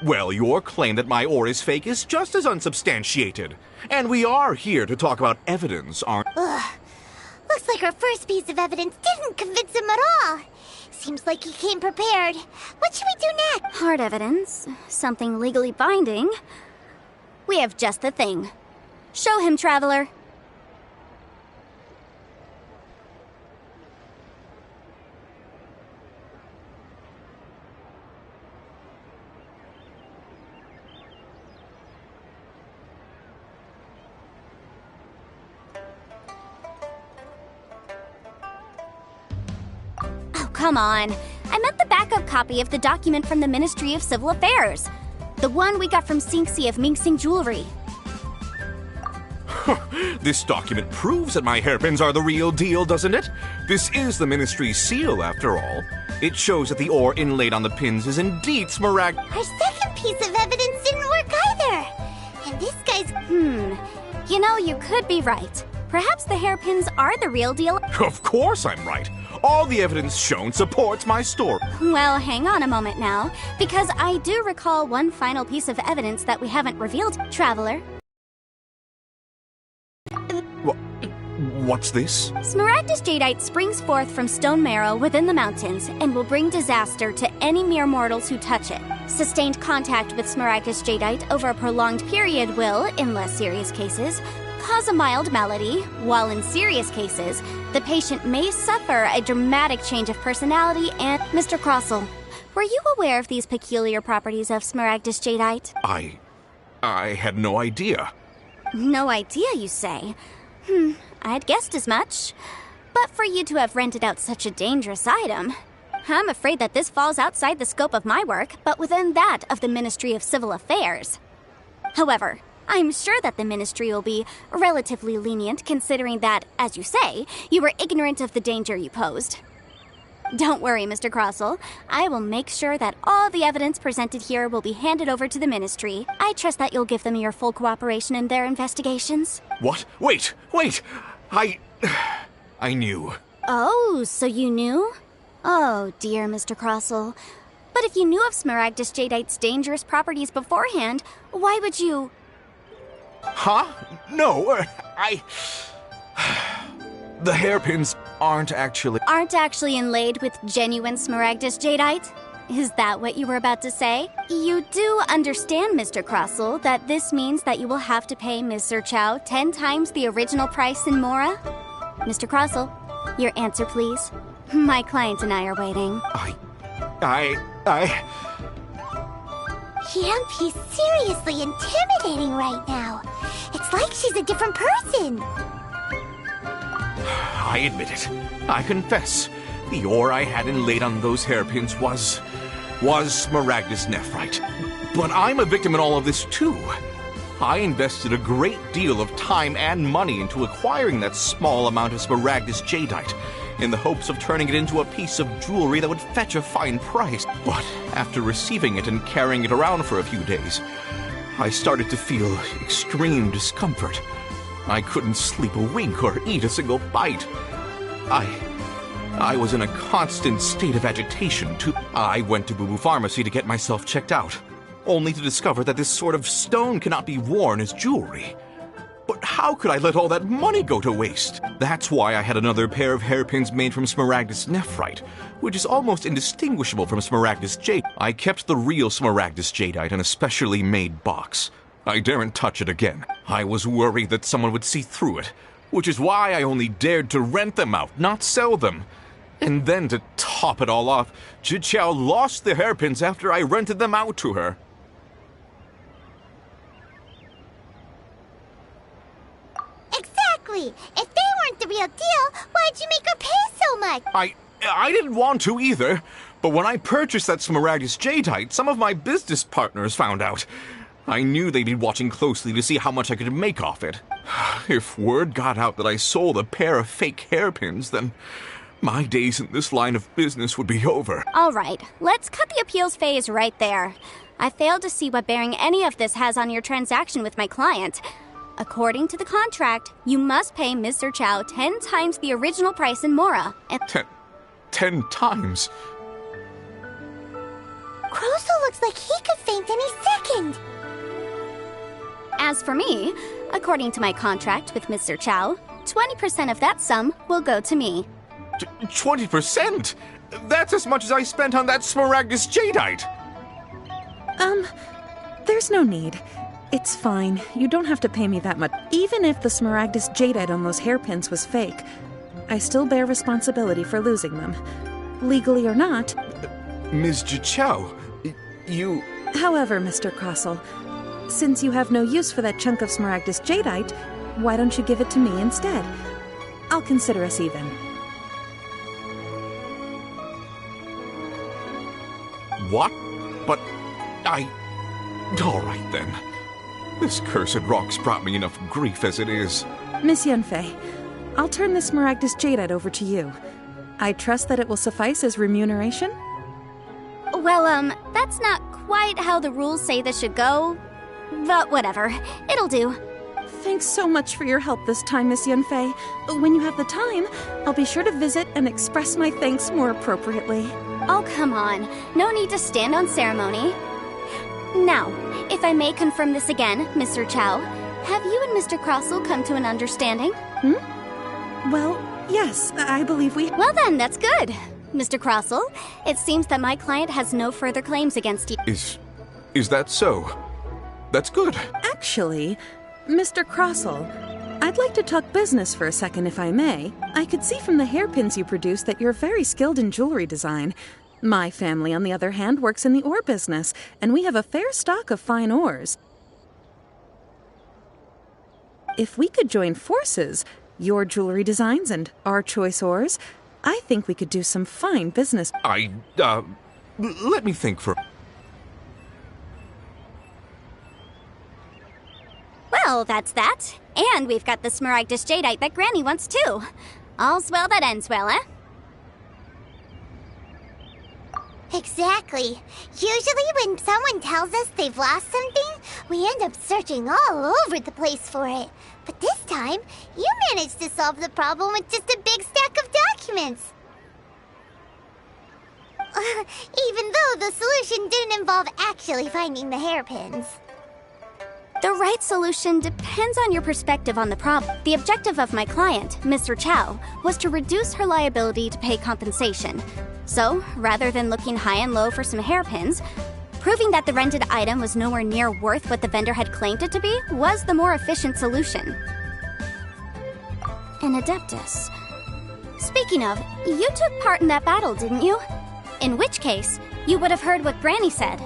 Well, your claim that my ore is fake is just as unsubstantiated. And we are here to talk about evidence, aren't... Ugh. Looks like our first piece of evidence didn't convince him at all. Seems like he came prepared. What should we do next? Hard evidence. Something legally binding. We have just the thing. Show him, Traveler. Come on. I meant the backup copy of the document from the Ministry of Civil Affairs. The one we got from Xingxi of Mingxing Jewelry. This document proves that my hairpins are the real deal, doesn't it? This is the Ministry's seal, after all. It shows that the ore inlaid on the pins is indeed smaragd... Our second piece of evidence didn't work either. And this guy's... You know, you could be right. Perhaps the hairpins are the real deal. Of course I'm right. All the evidence shown supports my story. Well, hang on a moment now, because I do recall one final piece of evidence that we haven't revealed, Traveler. What's this? Smaragdus jadeite springs forth from stone marrow within the mountains and will bring disaster to any mere mortals who touch it. Sustained contact with smaragdus jadeite over a prolonged period will, in less serious cases, cause a mild malady, while in serious cases, the patient may suffer a dramatic change of personality and... Mr. Crossell, were you aware of these peculiar properties of smaragdus jadeite? I had no idea. No idea, you say? I'd guessed as much. But for you to have rented out such a dangerous item, I'm afraid that this falls outside the scope of my work, but within that of the Ministry of Civil Affairs. However, I'm sure that the Ministry will be relatively lenient considering that, as you say, you were ignorant of the danger you posed. Don't worry, Mr. Crossell. I will make sure that all the evidence presented here will be handed over to the Ministry. I trust that you'll give them your full cooperation in their investigations. What? Wait! I knew. Oh, so you knew? Oh, dear Mr. Crossell. But if you knew of smaragdus jadeite's dangerous properties beforehand, why would you... Huh? No, The hairpins aren't actually inlaid with genuine smaragdus jadeite? Is that what you were about to say? You do understand, Mr. Crossell, that this means that you will have to pay Mr. Chow 10 times the original price in Mora? Mr. Crossell, your answer, please. My client and I are waiting. Yanfei's seriously intimidating right now. It's like she's a different person. I admit it. I confess. The ore I had inlaid on those hairpins was was Smaragdus Nephrite. But I'm a victim in all of this too. I invested a great deal of time and money into acquiring that small amount of Smaragdus Jadeite, in the hopes of turning it into a piece of jewelry that would fetch a fine price. But after receiving it and carrying it around for a few days, I started to feel extreme discomfort. I couldn't sleep a wink or eat a single bite. I was in a constant state of agitation. I went to Boo Boo Pharmacy to get myself checked out, only to discover that this sort of stone cannot be worn as jewelry. But how could I let all that money go to waste? That's why I had another pair of hairpins made from Smaragdus Nephrite, which is almost indistinguishable from Smaragdus Jade. I kept the real Smaragdus Jadeite in a specially made box. I daren't touch it again. I was worried that someone would see through it, which is why I only dared to rent them out, not sell them. And then to top it all off, Zhiqiao lost the hairpins after I rented them out to her. Exactly! If they weren't the real deal, why'd you make her pay so much? I didn't want to either, but when I purchased that Smaragdus Jadeite, some of my business partners found out. I knew they'd be watching closely to see how much I could make off it. If word got out that I sold a pair of fake hairpins, then my days in this line of business would be over. All right, let's cut the appeals phase right there. I failed to see what bearing any of this has on your transaction with my client. According to the contract, you must pay Mr. Chow 10 times the original price in Mora. And 10 times? Crosel looks like he could faint any second. As for me, according to my contract with Mr. Chow, 20% of that sum will go to me. 20%? That's as much as I spent on that Smaragdus Jadeite! There's no need. It's fine. You don't have to pay me that much. Even if the Smaragdus Jadeite on those hairpins was fake, I still bear responsibility for losing them. Legally or not. Ms. Zhiqiao, you... However, Mr. Crossell, since you have no use for that chunk of Smaragdus Jadeite, why don't you give it to me instead? I'll consider us even. What? But all right then. This cursed rock's brought me enough grief as it is. Miss Yunfei, I'll turn the Smaragdus Jadeite over to you. I trust that it will suffice as remuneration? Well, that's not quite how the rules say this should go. But whatever. It'll do. Thanks so much for your help this time, Miss Yunfei. When you have the time, I'll be sure to visit and express my thanks more appropriately. Oh, come on. No need to stand on ceremony. Now, if I may confirm this again, Mr. Chow, have you and Mr. Crossell come to an understanding? Well, yes, I believe we... Well then, that's good. Mr. Crossell, it seems that my client has no further claims against you. Is that so? That's good. Actually, Mr. Crossell, I'd like to talk business for a second, if I may. I could see from the hairpins you produce that you're very skilled in jewelry design. My family, on the other hand, works in the ore business, and we have a fair stock of fine ores. If we could join forces, your jewelry designs and our choice ores, I think we could do some fine business. Let me think for... Well, that's that. And we've got the Smaragdus Jadeite that Granny wants too. All's well that ends well, eh? Exactly. Usually when someone tells us they've lost something, we end up searching all over the place for it. But this time, you managed to solve the problem with just a big stack of documents. Even though the solution didn't involve actually finding the hairpins. The right solution depends on your perspective on the problem. The objective of my client, Mr. Chow, was to reduce her liability to pay compensation. So, rather than looking high and low for some hairpins, proving that the rented item was nowhere near worth what the vendor had claimed it to be was the more efficient solution. An Adeptus. Speaking of, you took part in that battle, didn't you? In which case, you would have heard what Granny said.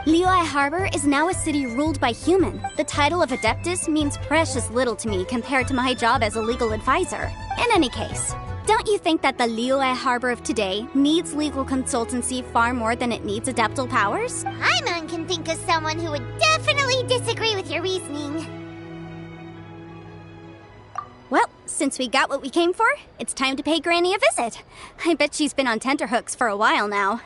Liyue Harbor is now a city ruled by human. The title of Adeptus means precious little to me compared to my job as a legal advisor. In any case, Don't you think that the Liyue Harbor of today needs legal consultancy far more than it needs adeptal powers? Paimon can think of someone who would definitely disagree with your reasoning. Well, since we got what we came for, it's time to pay Granny a visit. I bet she's been on tenterhooks for a while now.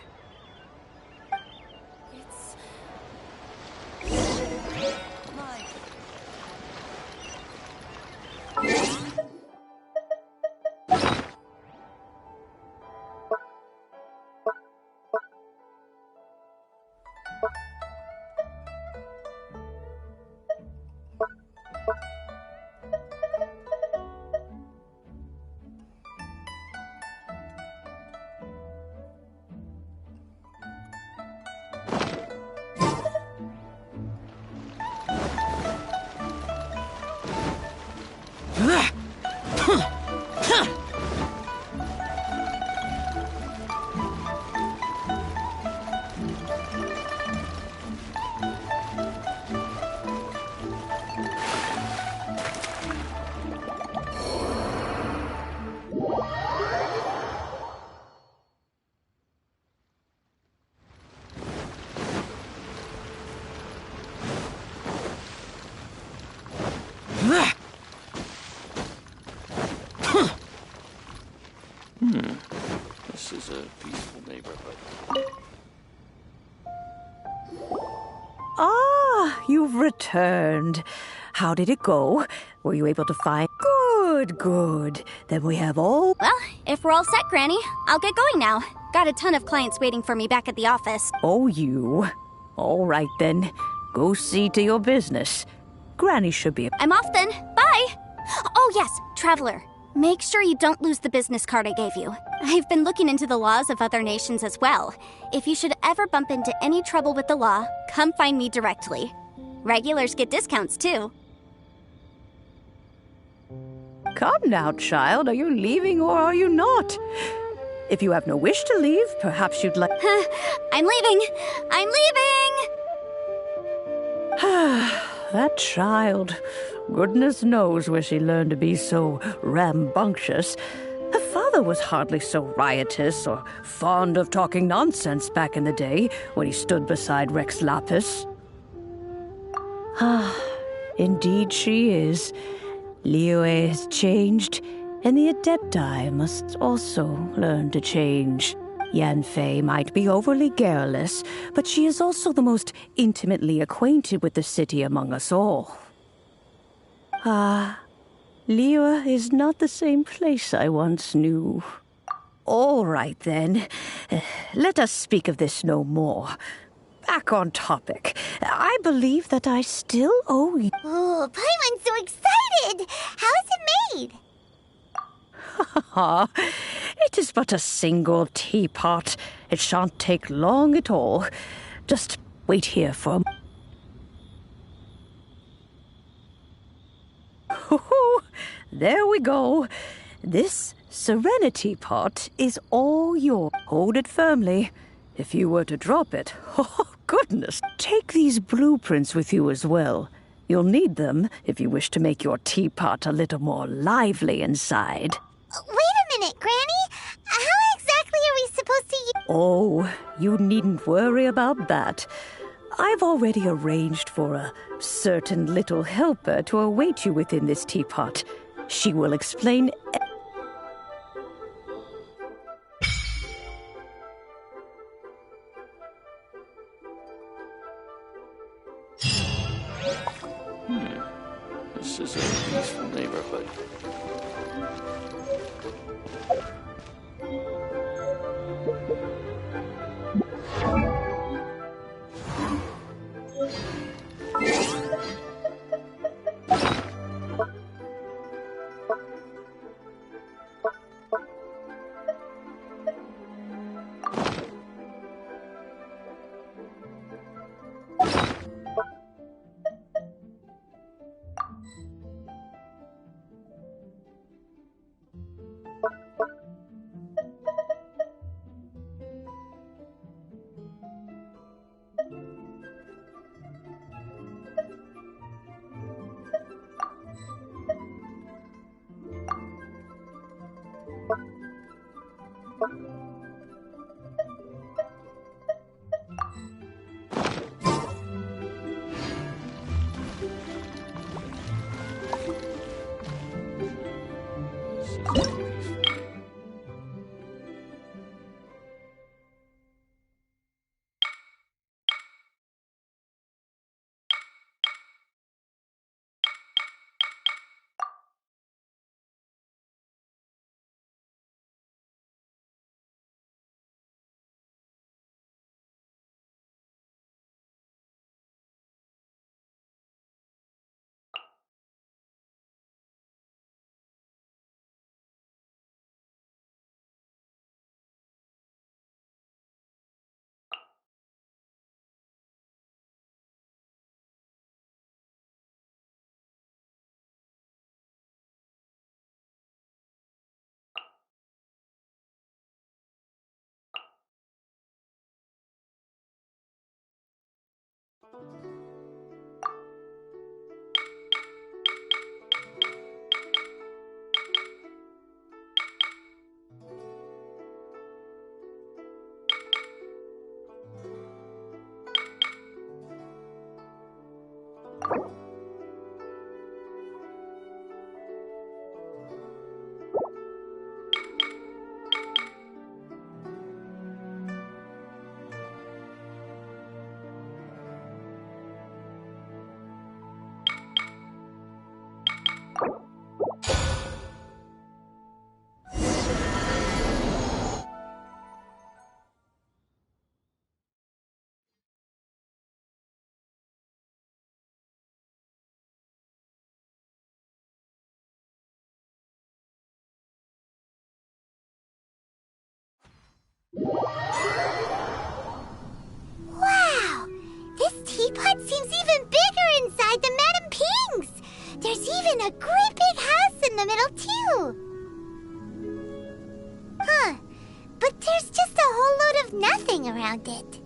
This is a peaceful neighborhood. Ah, you've returned. How did it go? Were you able to find... Good. Then we have all... Well, if we're all set, Granny, I'll get going now. Got a ton of clients waiting for me back at the office. Oh, you. All right, then. Go see to your business. Granny should be... I'm off then. Bye! Oh, yes, Traveler. Make sure you don't lose the business card I gave you. I've been looking into the laws of other nations as well. If you should ever bump into any trouble with the law, come find me directly. Regulars get discounts, too. Come now, child. Are you leaving or are you not? If you have no wish to leave, perhaps you'd like... I'm leaving! I'm leaving! That child. Goodness knows where she learned to be so rambunctious. Her father was hardly so riotous or fond of talking nonsense back in the day when he stood beside Rex Lapis. Indeed she is. Liyue has changed, and the Adepti must also learn to change. Yanfei might be overly garrulous, but she is also the most intimately acquainted with the city among us all. Liyue is not the same place I once knew. All right, then. Let us speak of this no more. Back on topic. I believe that I still owe you... Oh, Paimon's so excited! How is it made? It is but a single teapot. It shan't take long at all. Just wait here for a... There we go. This Serenity pot is all yours. Hold it firmly. If you were to drop it, oh goodness, take these blueprints with you as well. You'll need them if you wish to make your teapot a little more lively inside. Wait a minute, Granny. How exactly are we supposed to use... Oh, you needn't worry about that. I've already arranged for a certain little helper to await you within this teapot. She will explain... This is a peaceful neighborhood. Wow! This teapot seems even bigger inside than Madame Ping's! There's even a great big house in the middle, too! Huh. But there's just a whole load of nothing around it.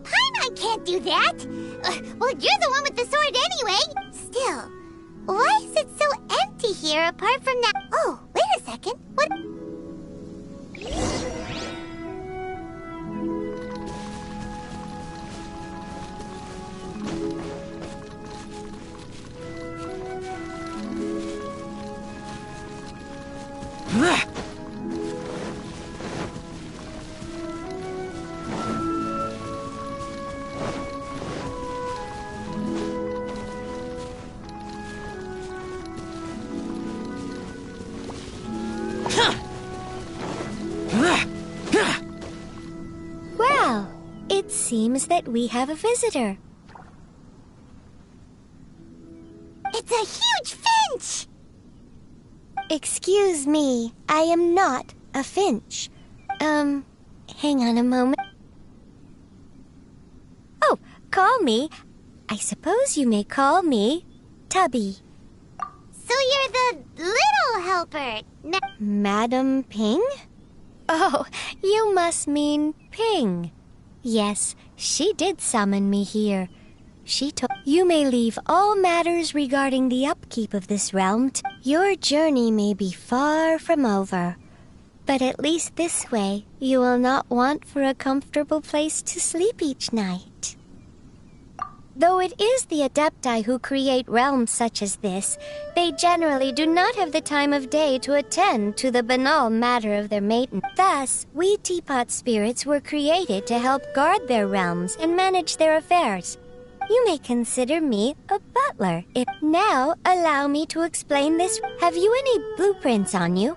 Paimon can't do that! Well, you're the one with the sword anyway! Still, why is it so empty here apart from that? Oh, wait a second. What? Well, it seems that we have a visitor. It's a huge finch! Excuse me, I am not a finch. Hang on a moment. Oh, call me. I suppose you may call me Tubby. So you're the little helper, Madam Ping? Oh, you must mean Ping. Yes, she did summon me here. She told you may leave all matters regarding the upkeep of this realm. Your journey may be far from over, but at least this way you will not want for a comfortable place to sleep each night. Though it is the Adepti who create realms such as this, they generally do not have the time of day to attend to the banal matter of their maintenance. Thus, we teapot spirits were created to help guard their realms and manage their affairs. You may consider me a butler. Now, allow me to explain this. Have you any blueprints on you?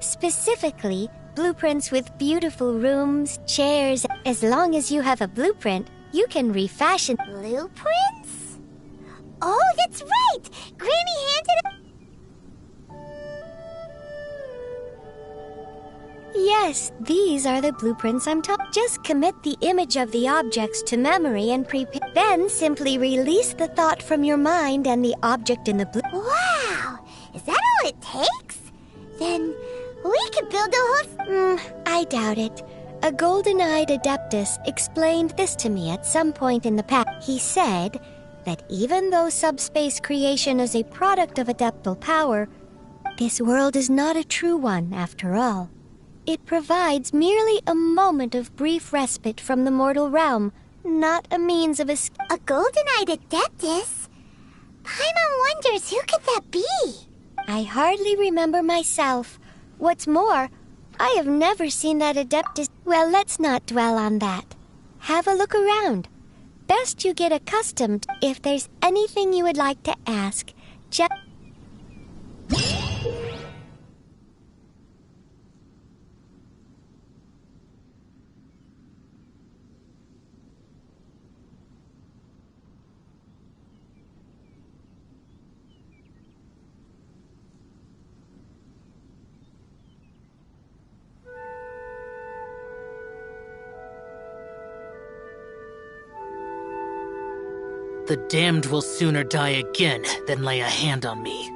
Specifically, blueprints with beautiful rooms, chairs. As long as you have a blueprint, you can refashion. Blueprints? Oh, that's right! Granny handed Yes, these are the blueprints I'm talking. Just commit the image of the objects to memory and prepare. Then simply release the thought from your mind and the object in the blue. Wow! Is that all it takes? Then we could build a whole... I doubt it. A golden-eyed Adeptus explained this to me at some point in the past. He said, that even though subspace creation is a product of adeptal power, this world is not a true one after all. It provides merely a moment of brief respite from the mortal realm, not a means of escape. A golden-eyed adeptus? Paimon wonders who could that be? I hardly remember myself. What's more, I have never seen that adeptus. Well, let's not dwell on that. Have a look around. Best you get accustomed. If there's anything you would like to ask, just... The damned will sooner die again than lay a hand on me.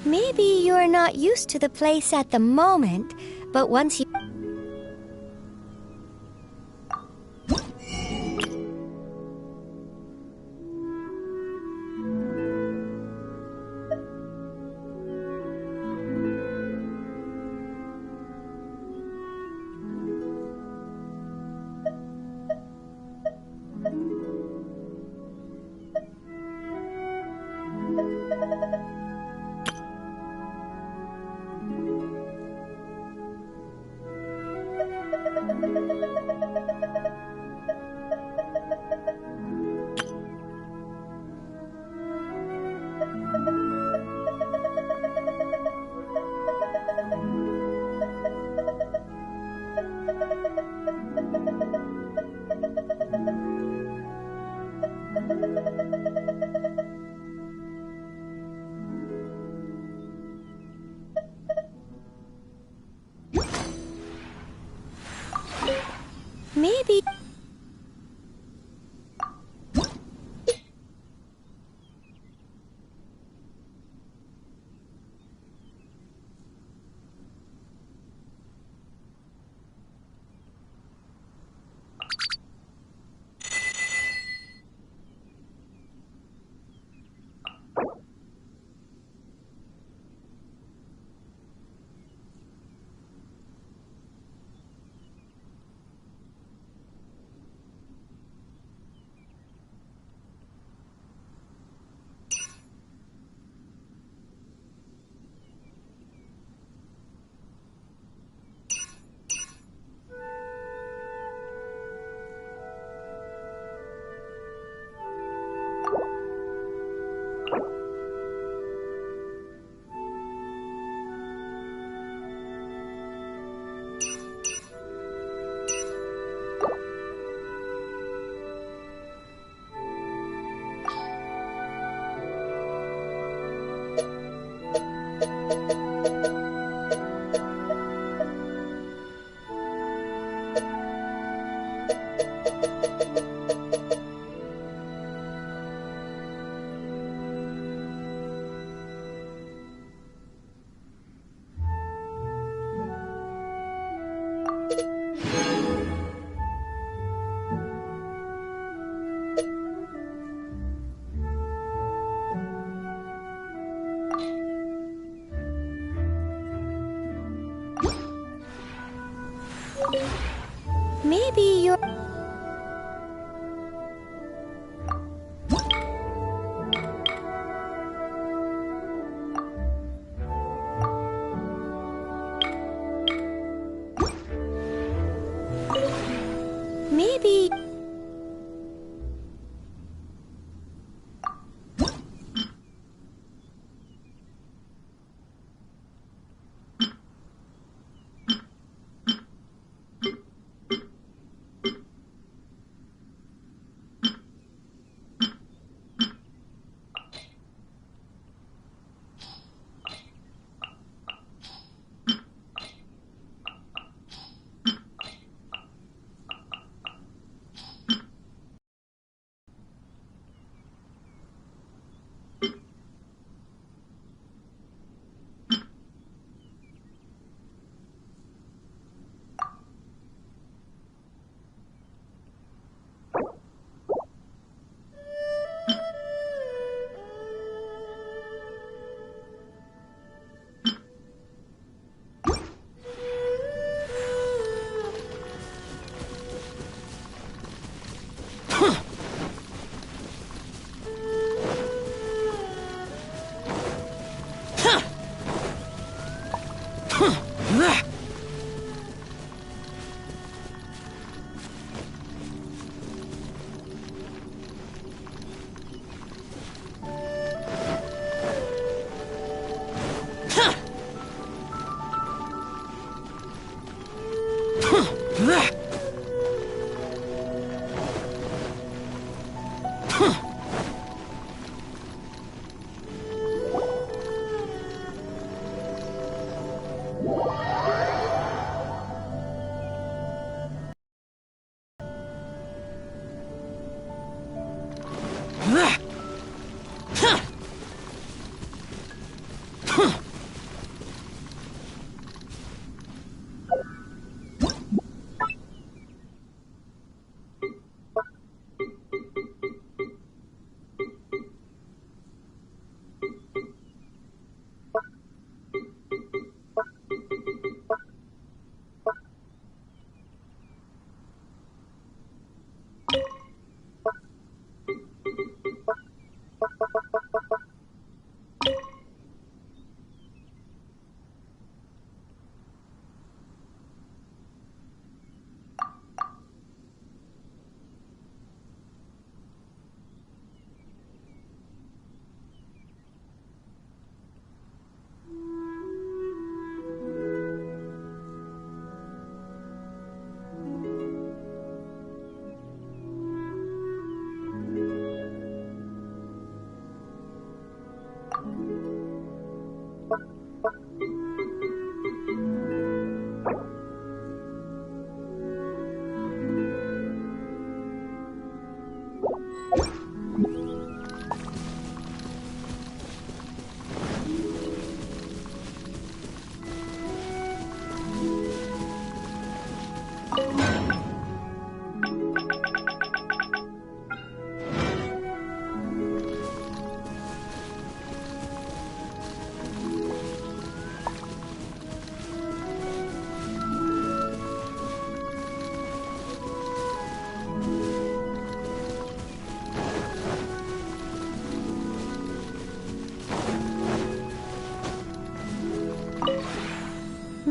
Maybe you're not used to the place at the moment, but once you...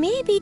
Maybe...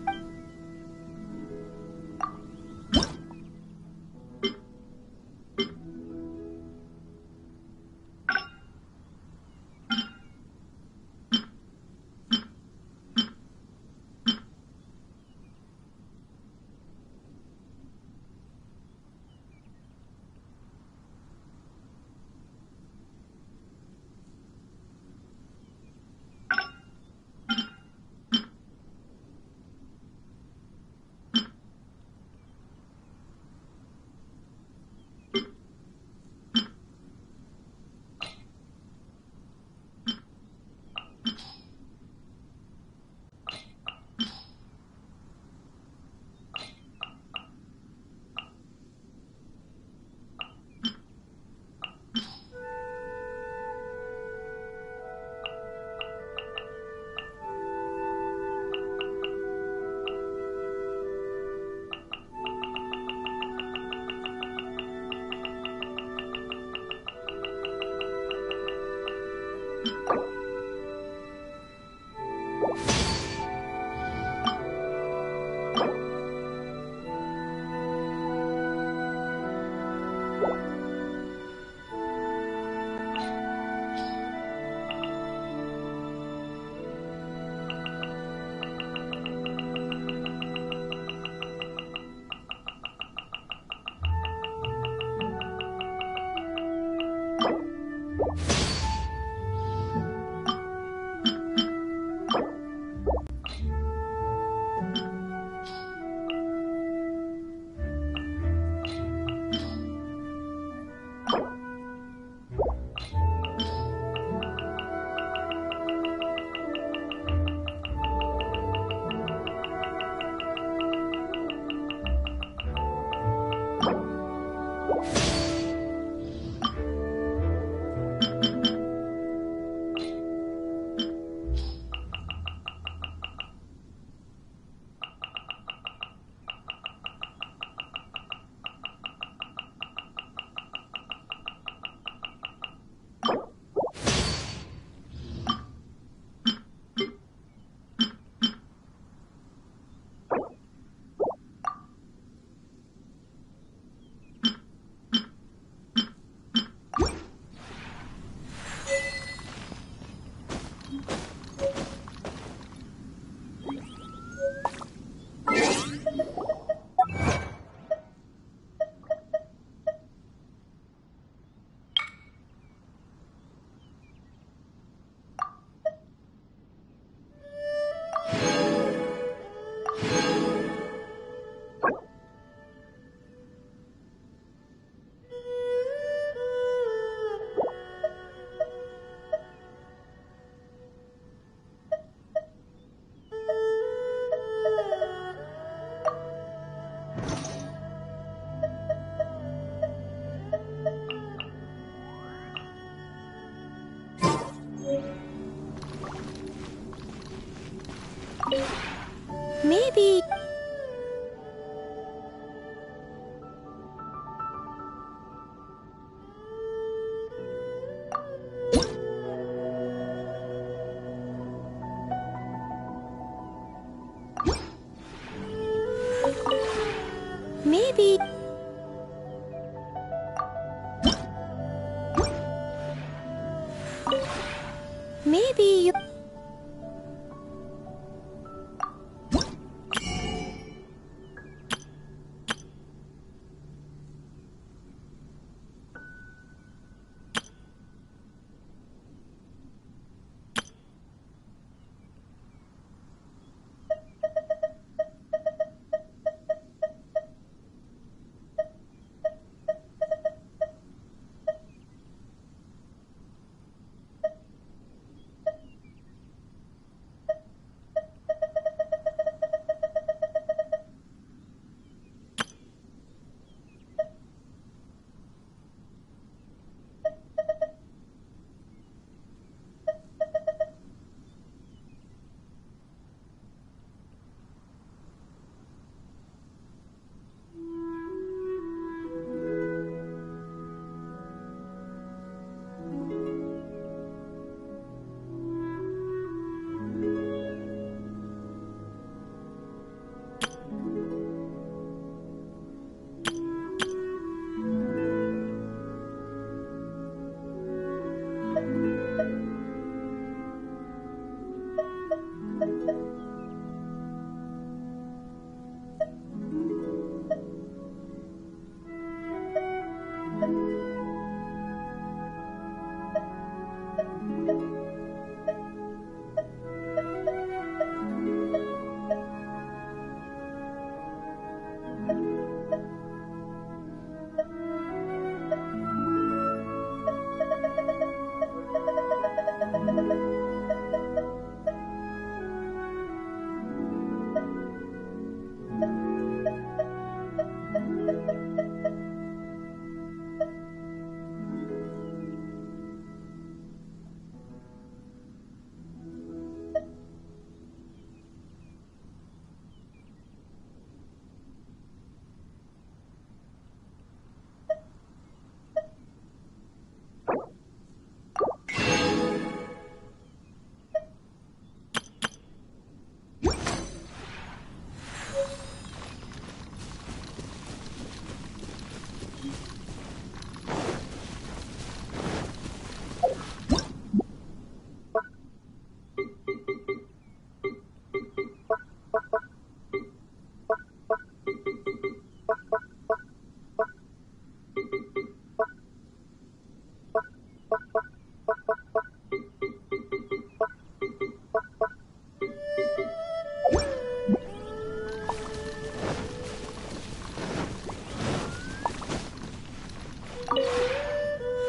Maybe you...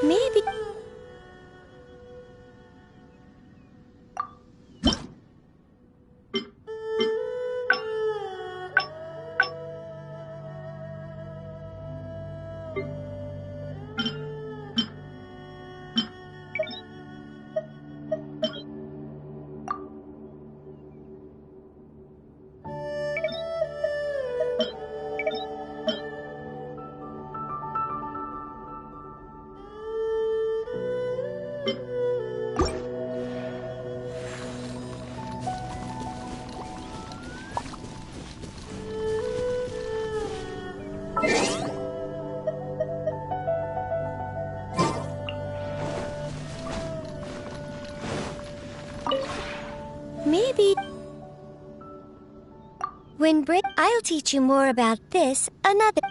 Maybe... Maybe... When I'll teach you more about this another...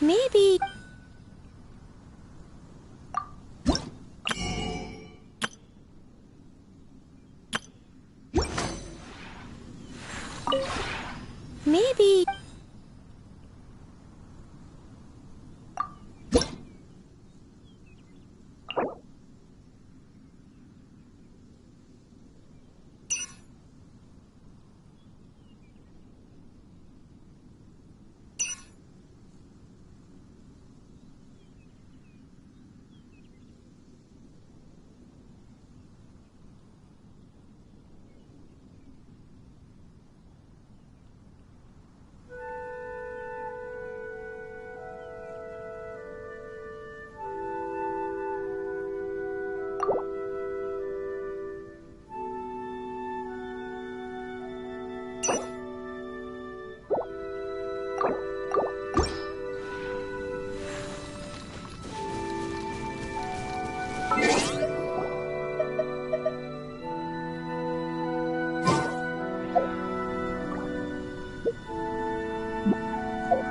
Maybe... Maybe...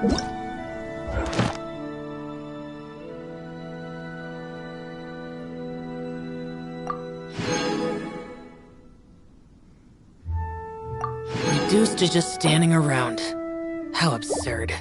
Reduced to just standing around. How absurd.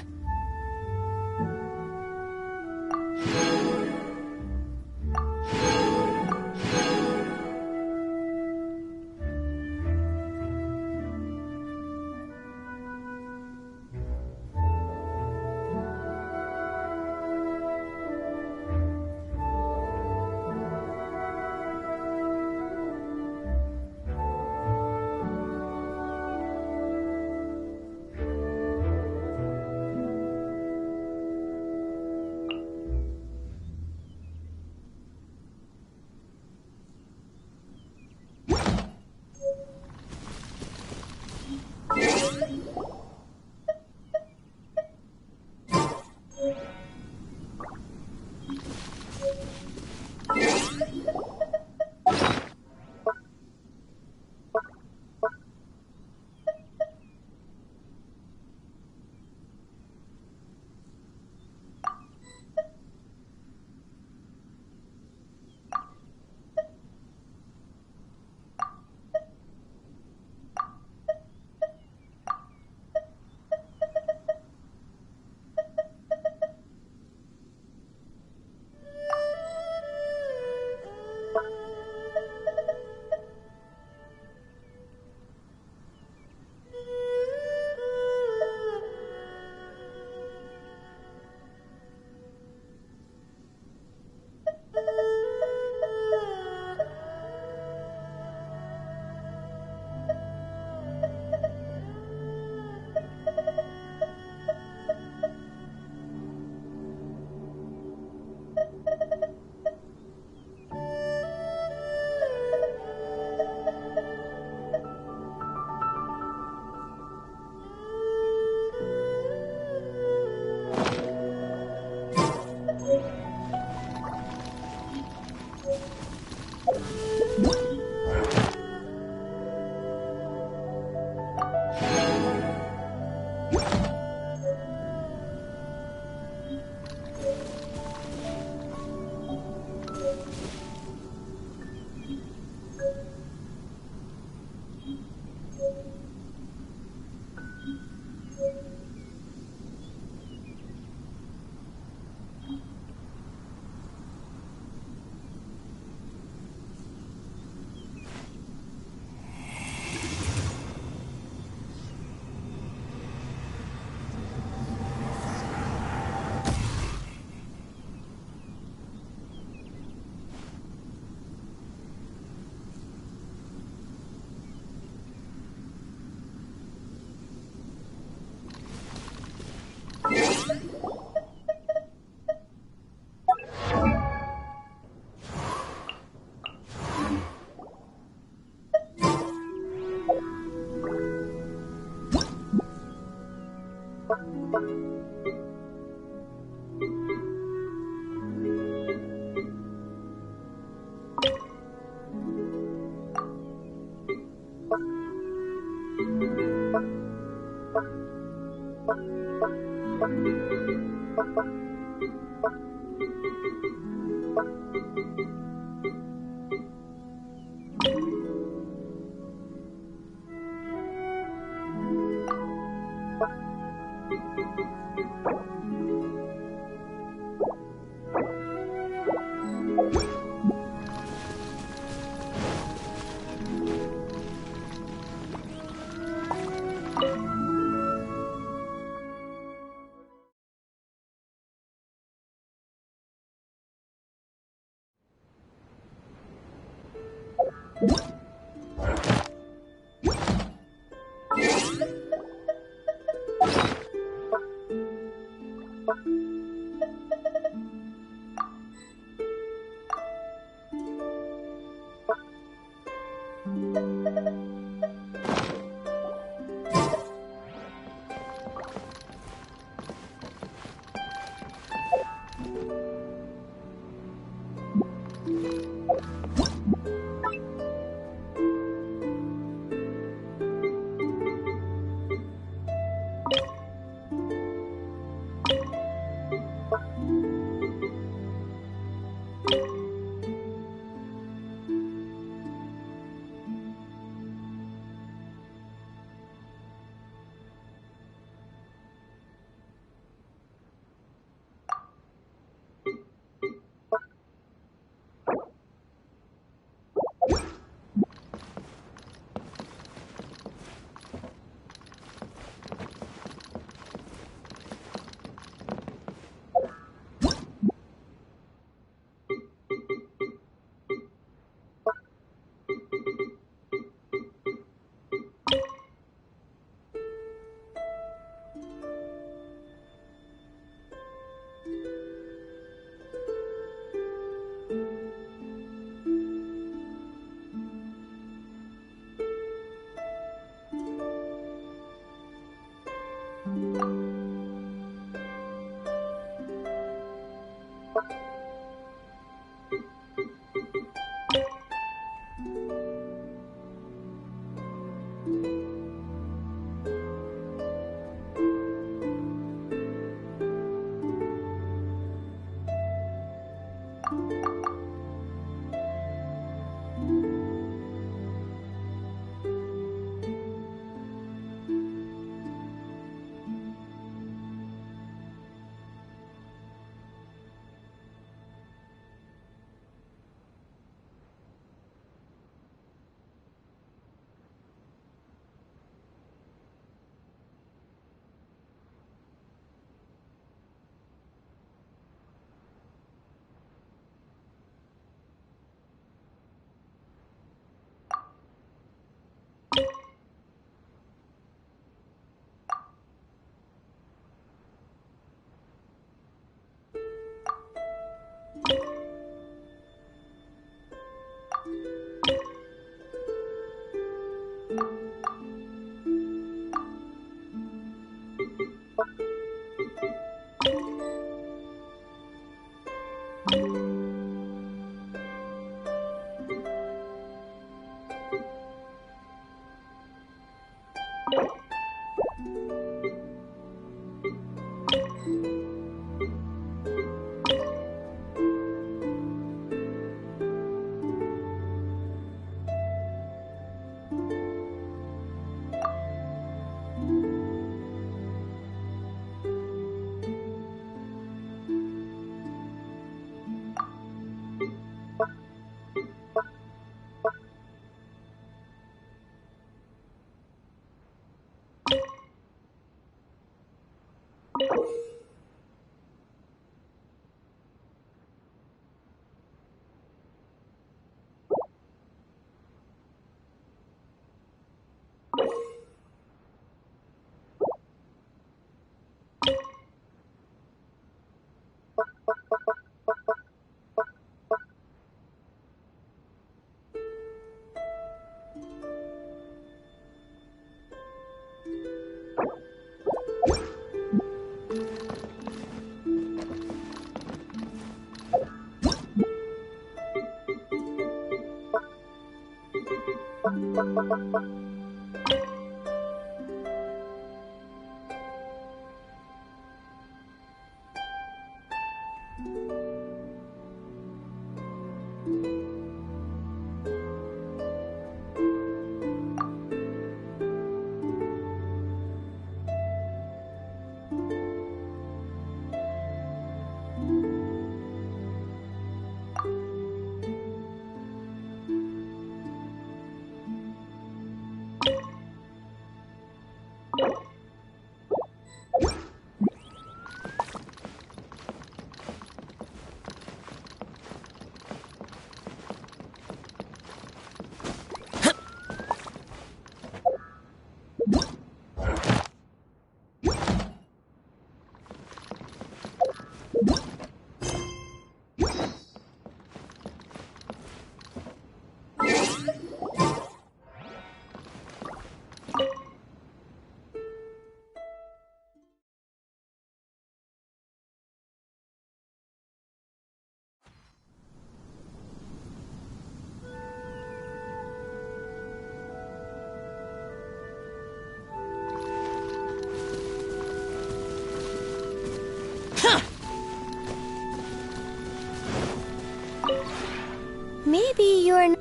Maybe you're...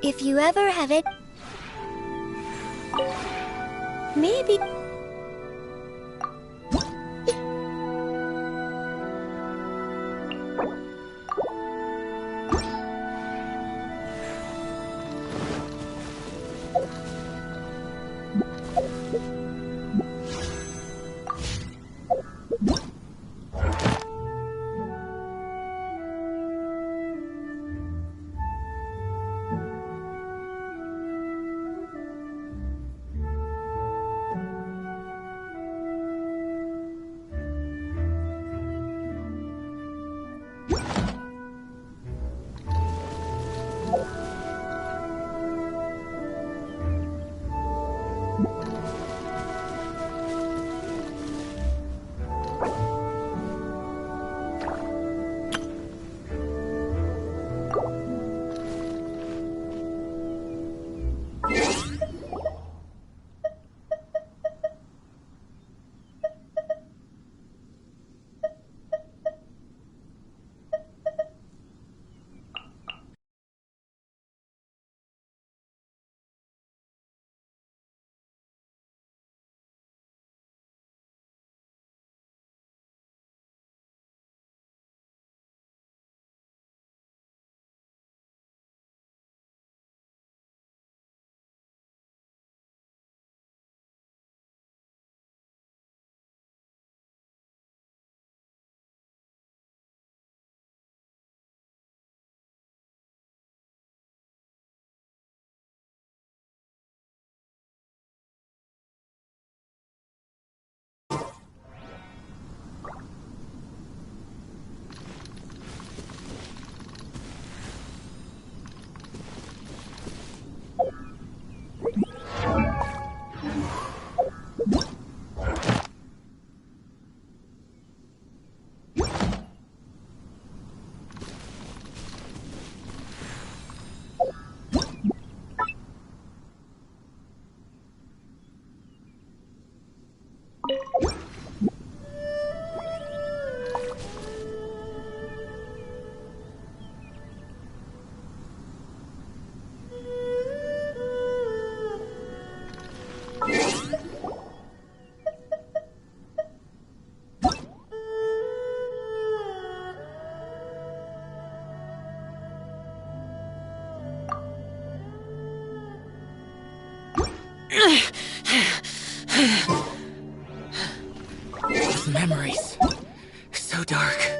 If you ever have it... Maybe... so dark.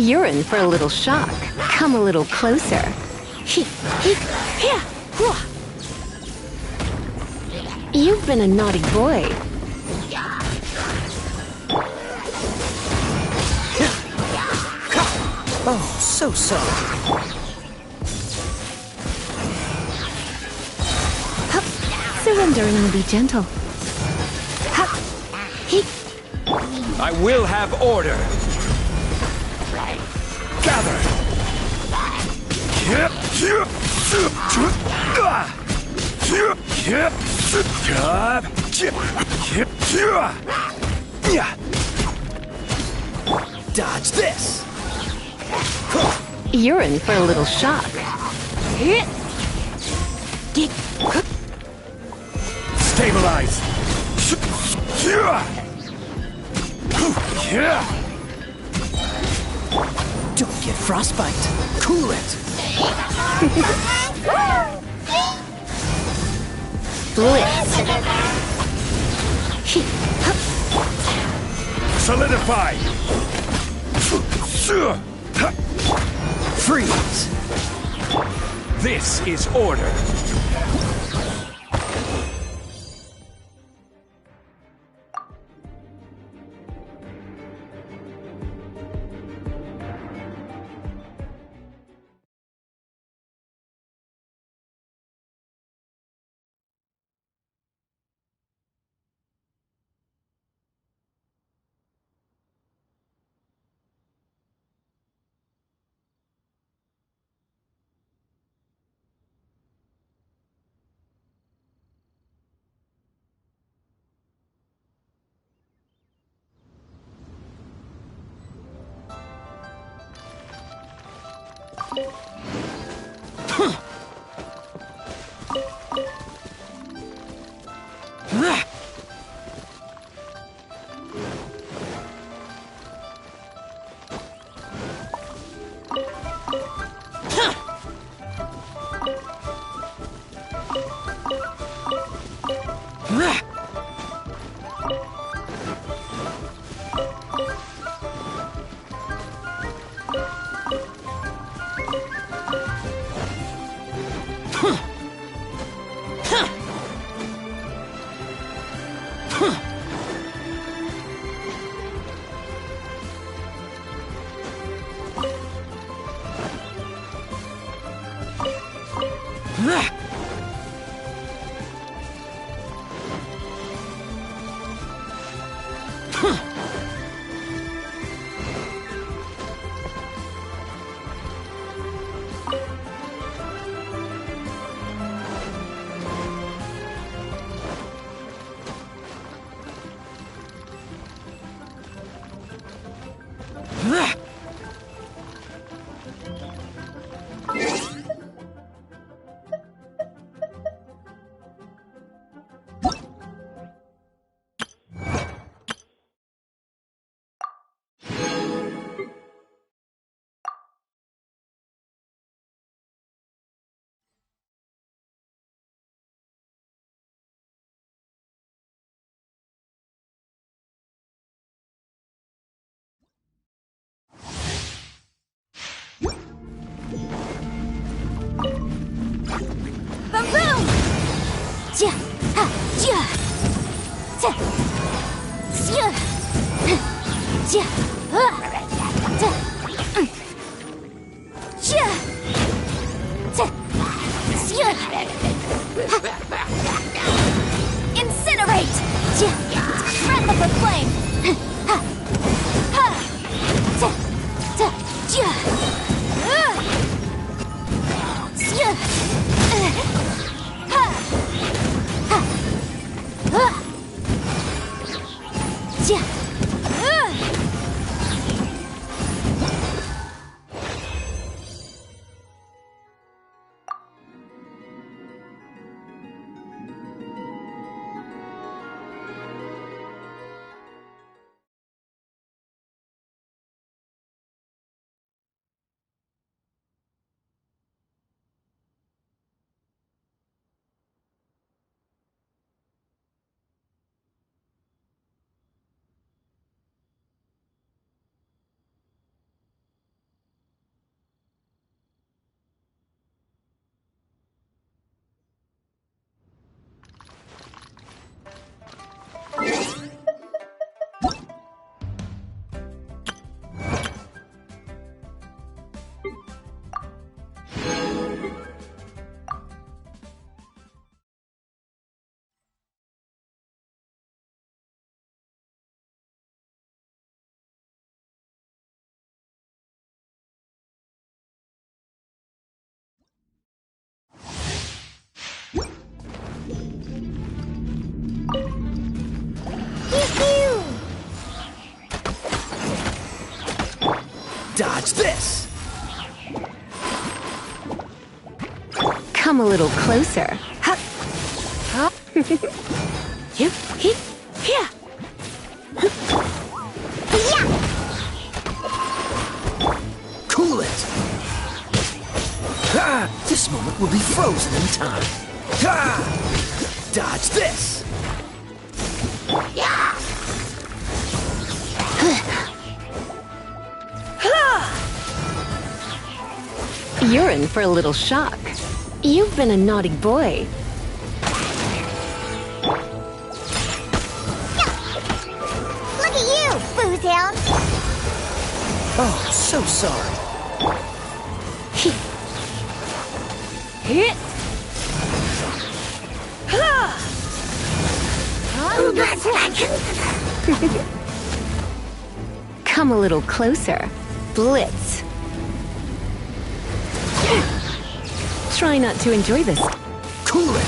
You're in for a little shock. Come a little closer. He You've been a naughty boy. Oh, so sorry. Surrendering will be gentle. I will have order. Gather. Dodge this. You're in for a little shock. Stabilize. Don't get frostbite. Cool it. Solidify. Freeze. This is order. Incinerate! Breath of the flame! Dodge this! Come a little closer. Ha! Huh? You, here. Cool it! Ah, this moment will be frozen in time. Ah, dodge this! Yeah! You're in for a little shock. You've been a naughty boy. Look at you, Boozhound! Oh, so sorry. Hit! Come a little closer. Blitz. Try not to enjoy this. Cool it!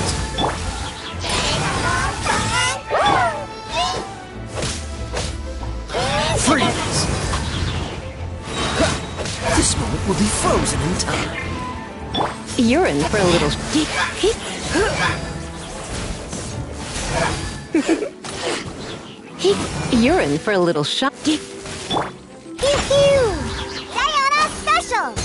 Freeze! This moment will be frozen in time. You're in for a little... You're in for a little shock. Sayonara Special!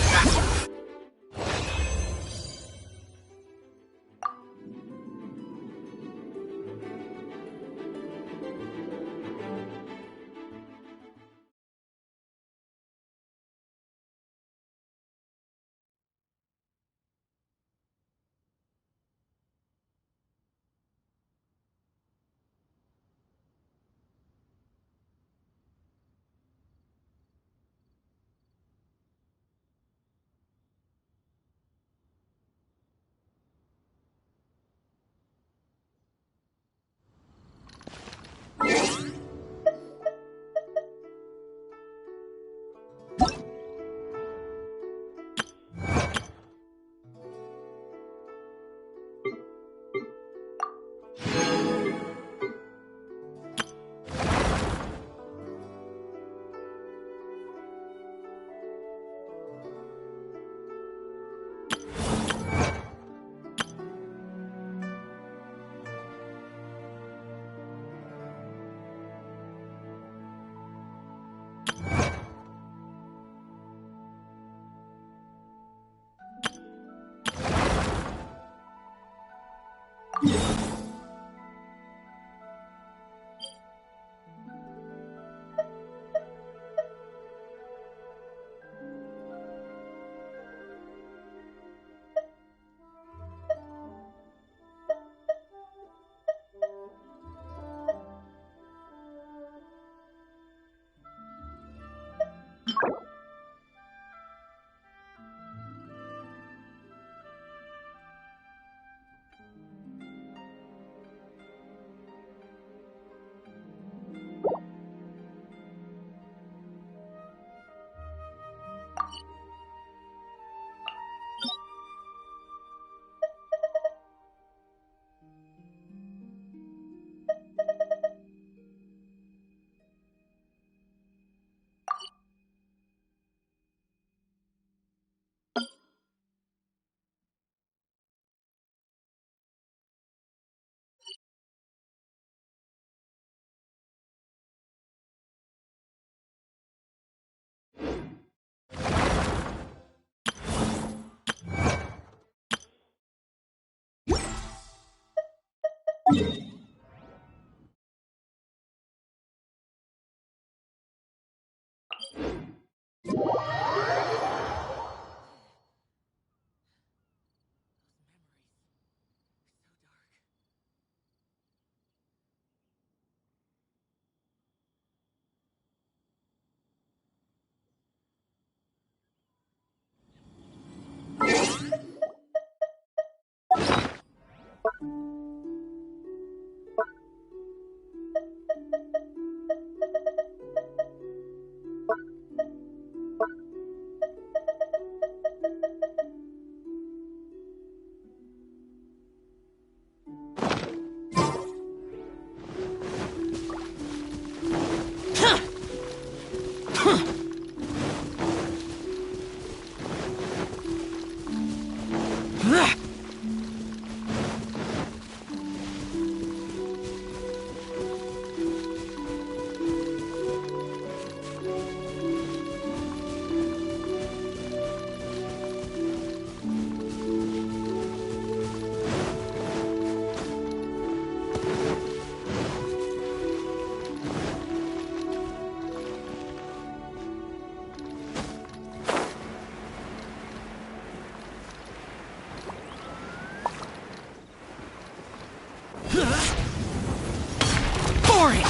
Boring!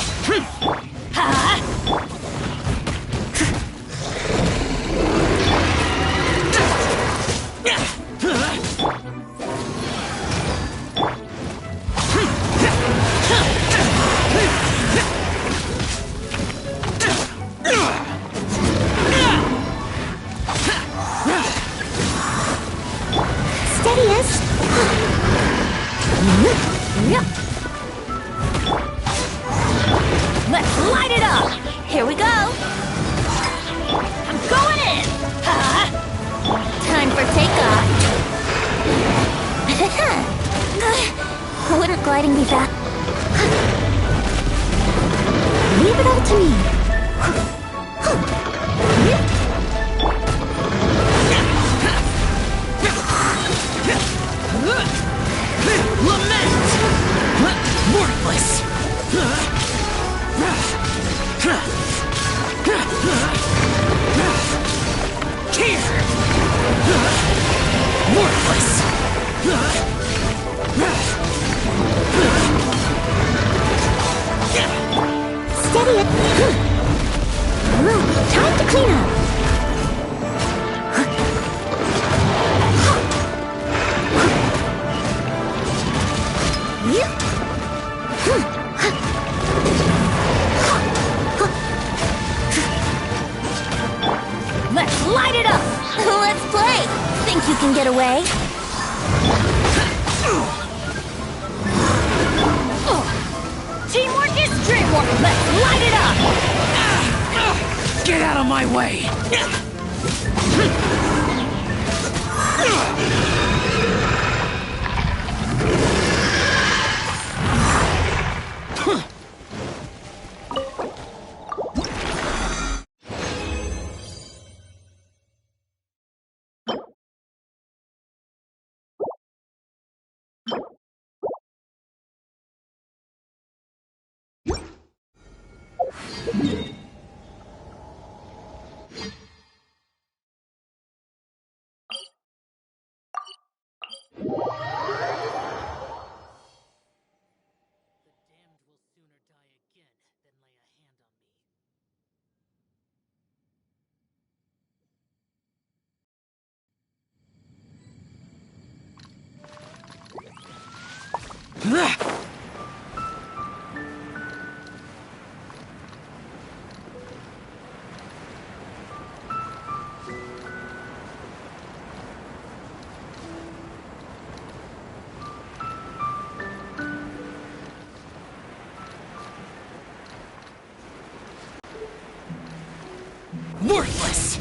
Steadiest. Let's light it up! Here we go! I'm going in! Time for takeoff. Wouldn't gliding be fast? Leave it all to me. Lament! Worthless! Here! Worthless! Steady it. Time to clean up. Let's light it up! Let's play. Think you can get away? Teamwork is dreamwork! Let's light it up! Get out of my way! Worthless!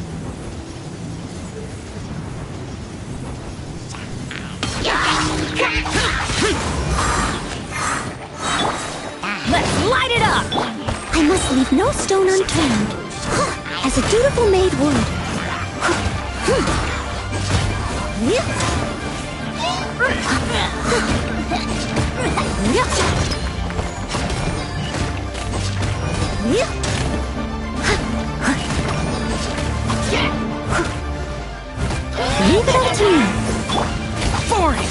Let's light it up! I must leave no stone unturned, as a dutiful maid would. Leave it up to me. Boring!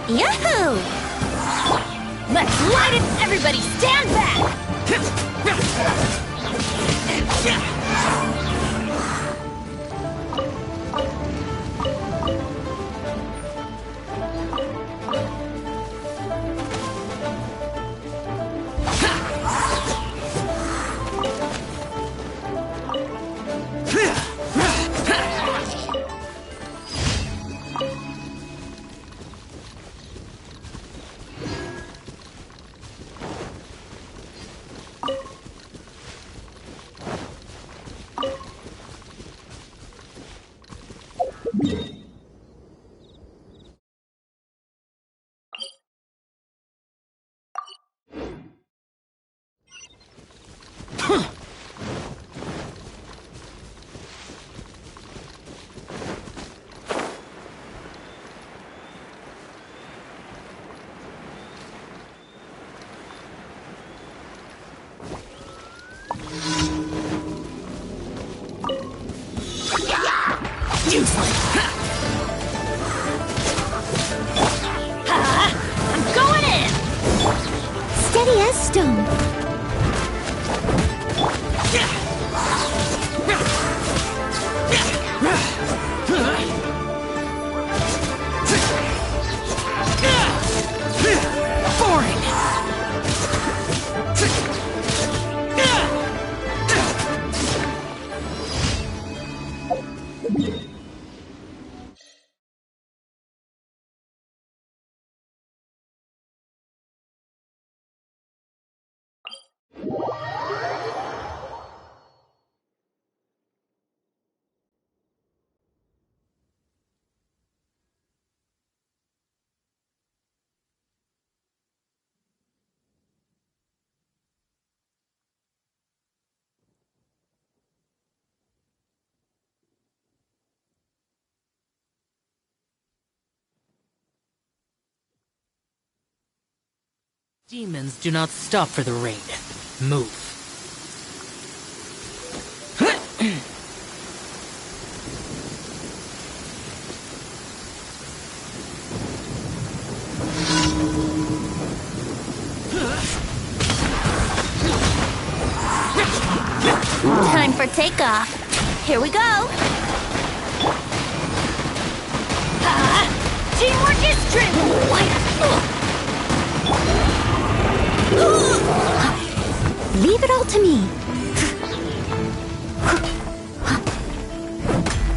Yahoo! Let's light it! Everybody stand back! Steady as stone. Demons do not stop for the rain. Move. Time for takeoff. Here we go. Teamwork is strength. Leave it all to me.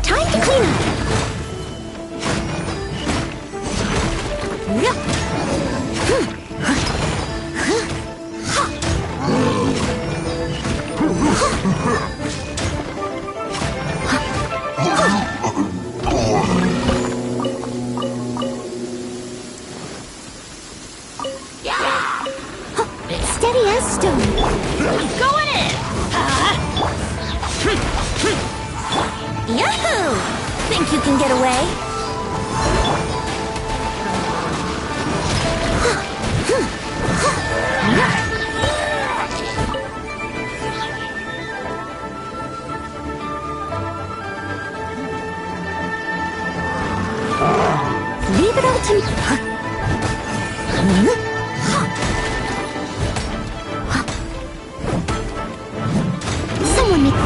Time to clean up. Steady as stone. Going in. Yahoo! Think you can get away? Leave it all to me. Someone make...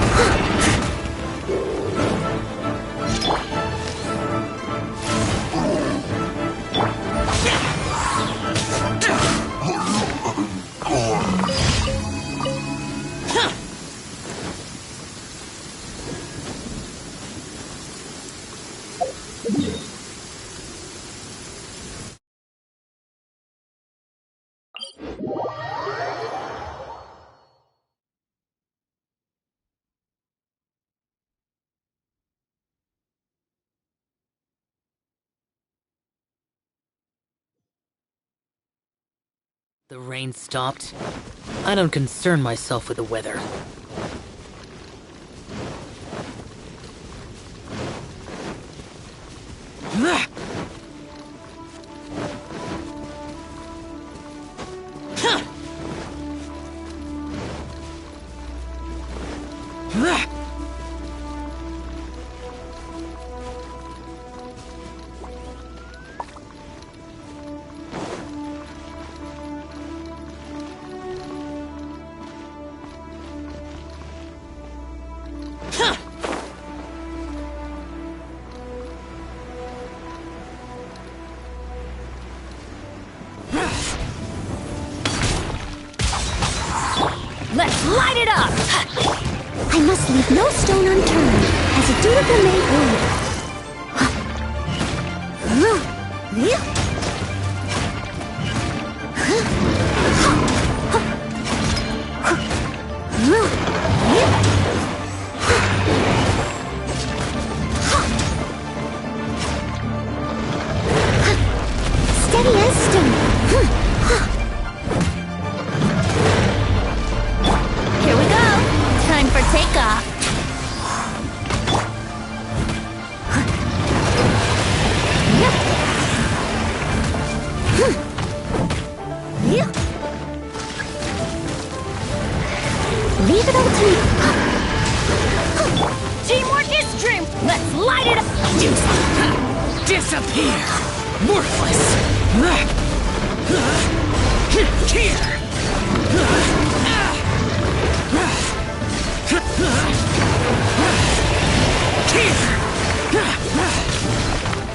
The rain stopped. I don't concern myself with the weather. Let's light it up! I must leave no stone unturned, as a dutiful maid would. Steady as stone. Here we go. Time for takeoff. Leave it all to me. Teamwork is strength. Let's light it up. Disappear! Worthless! Here!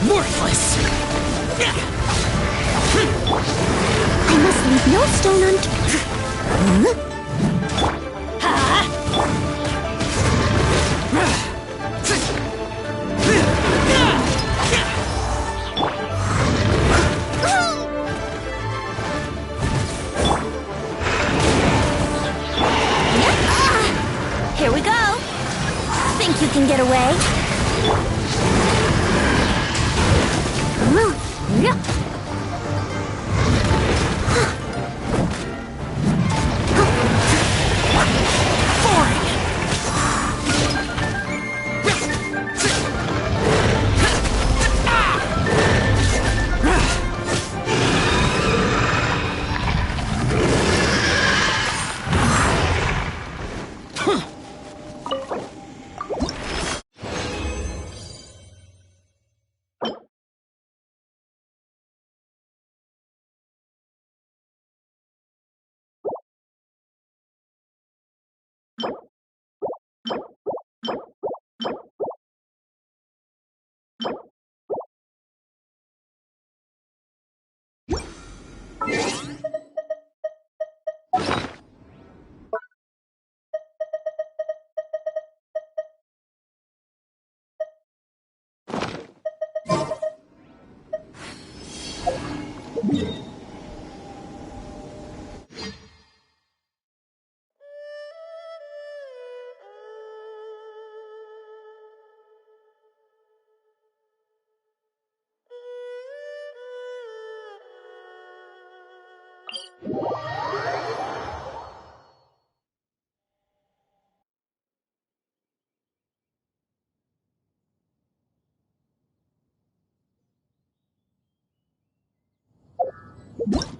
Worthless! I must leave no stone unturned. Here we go! Think you can get away? What?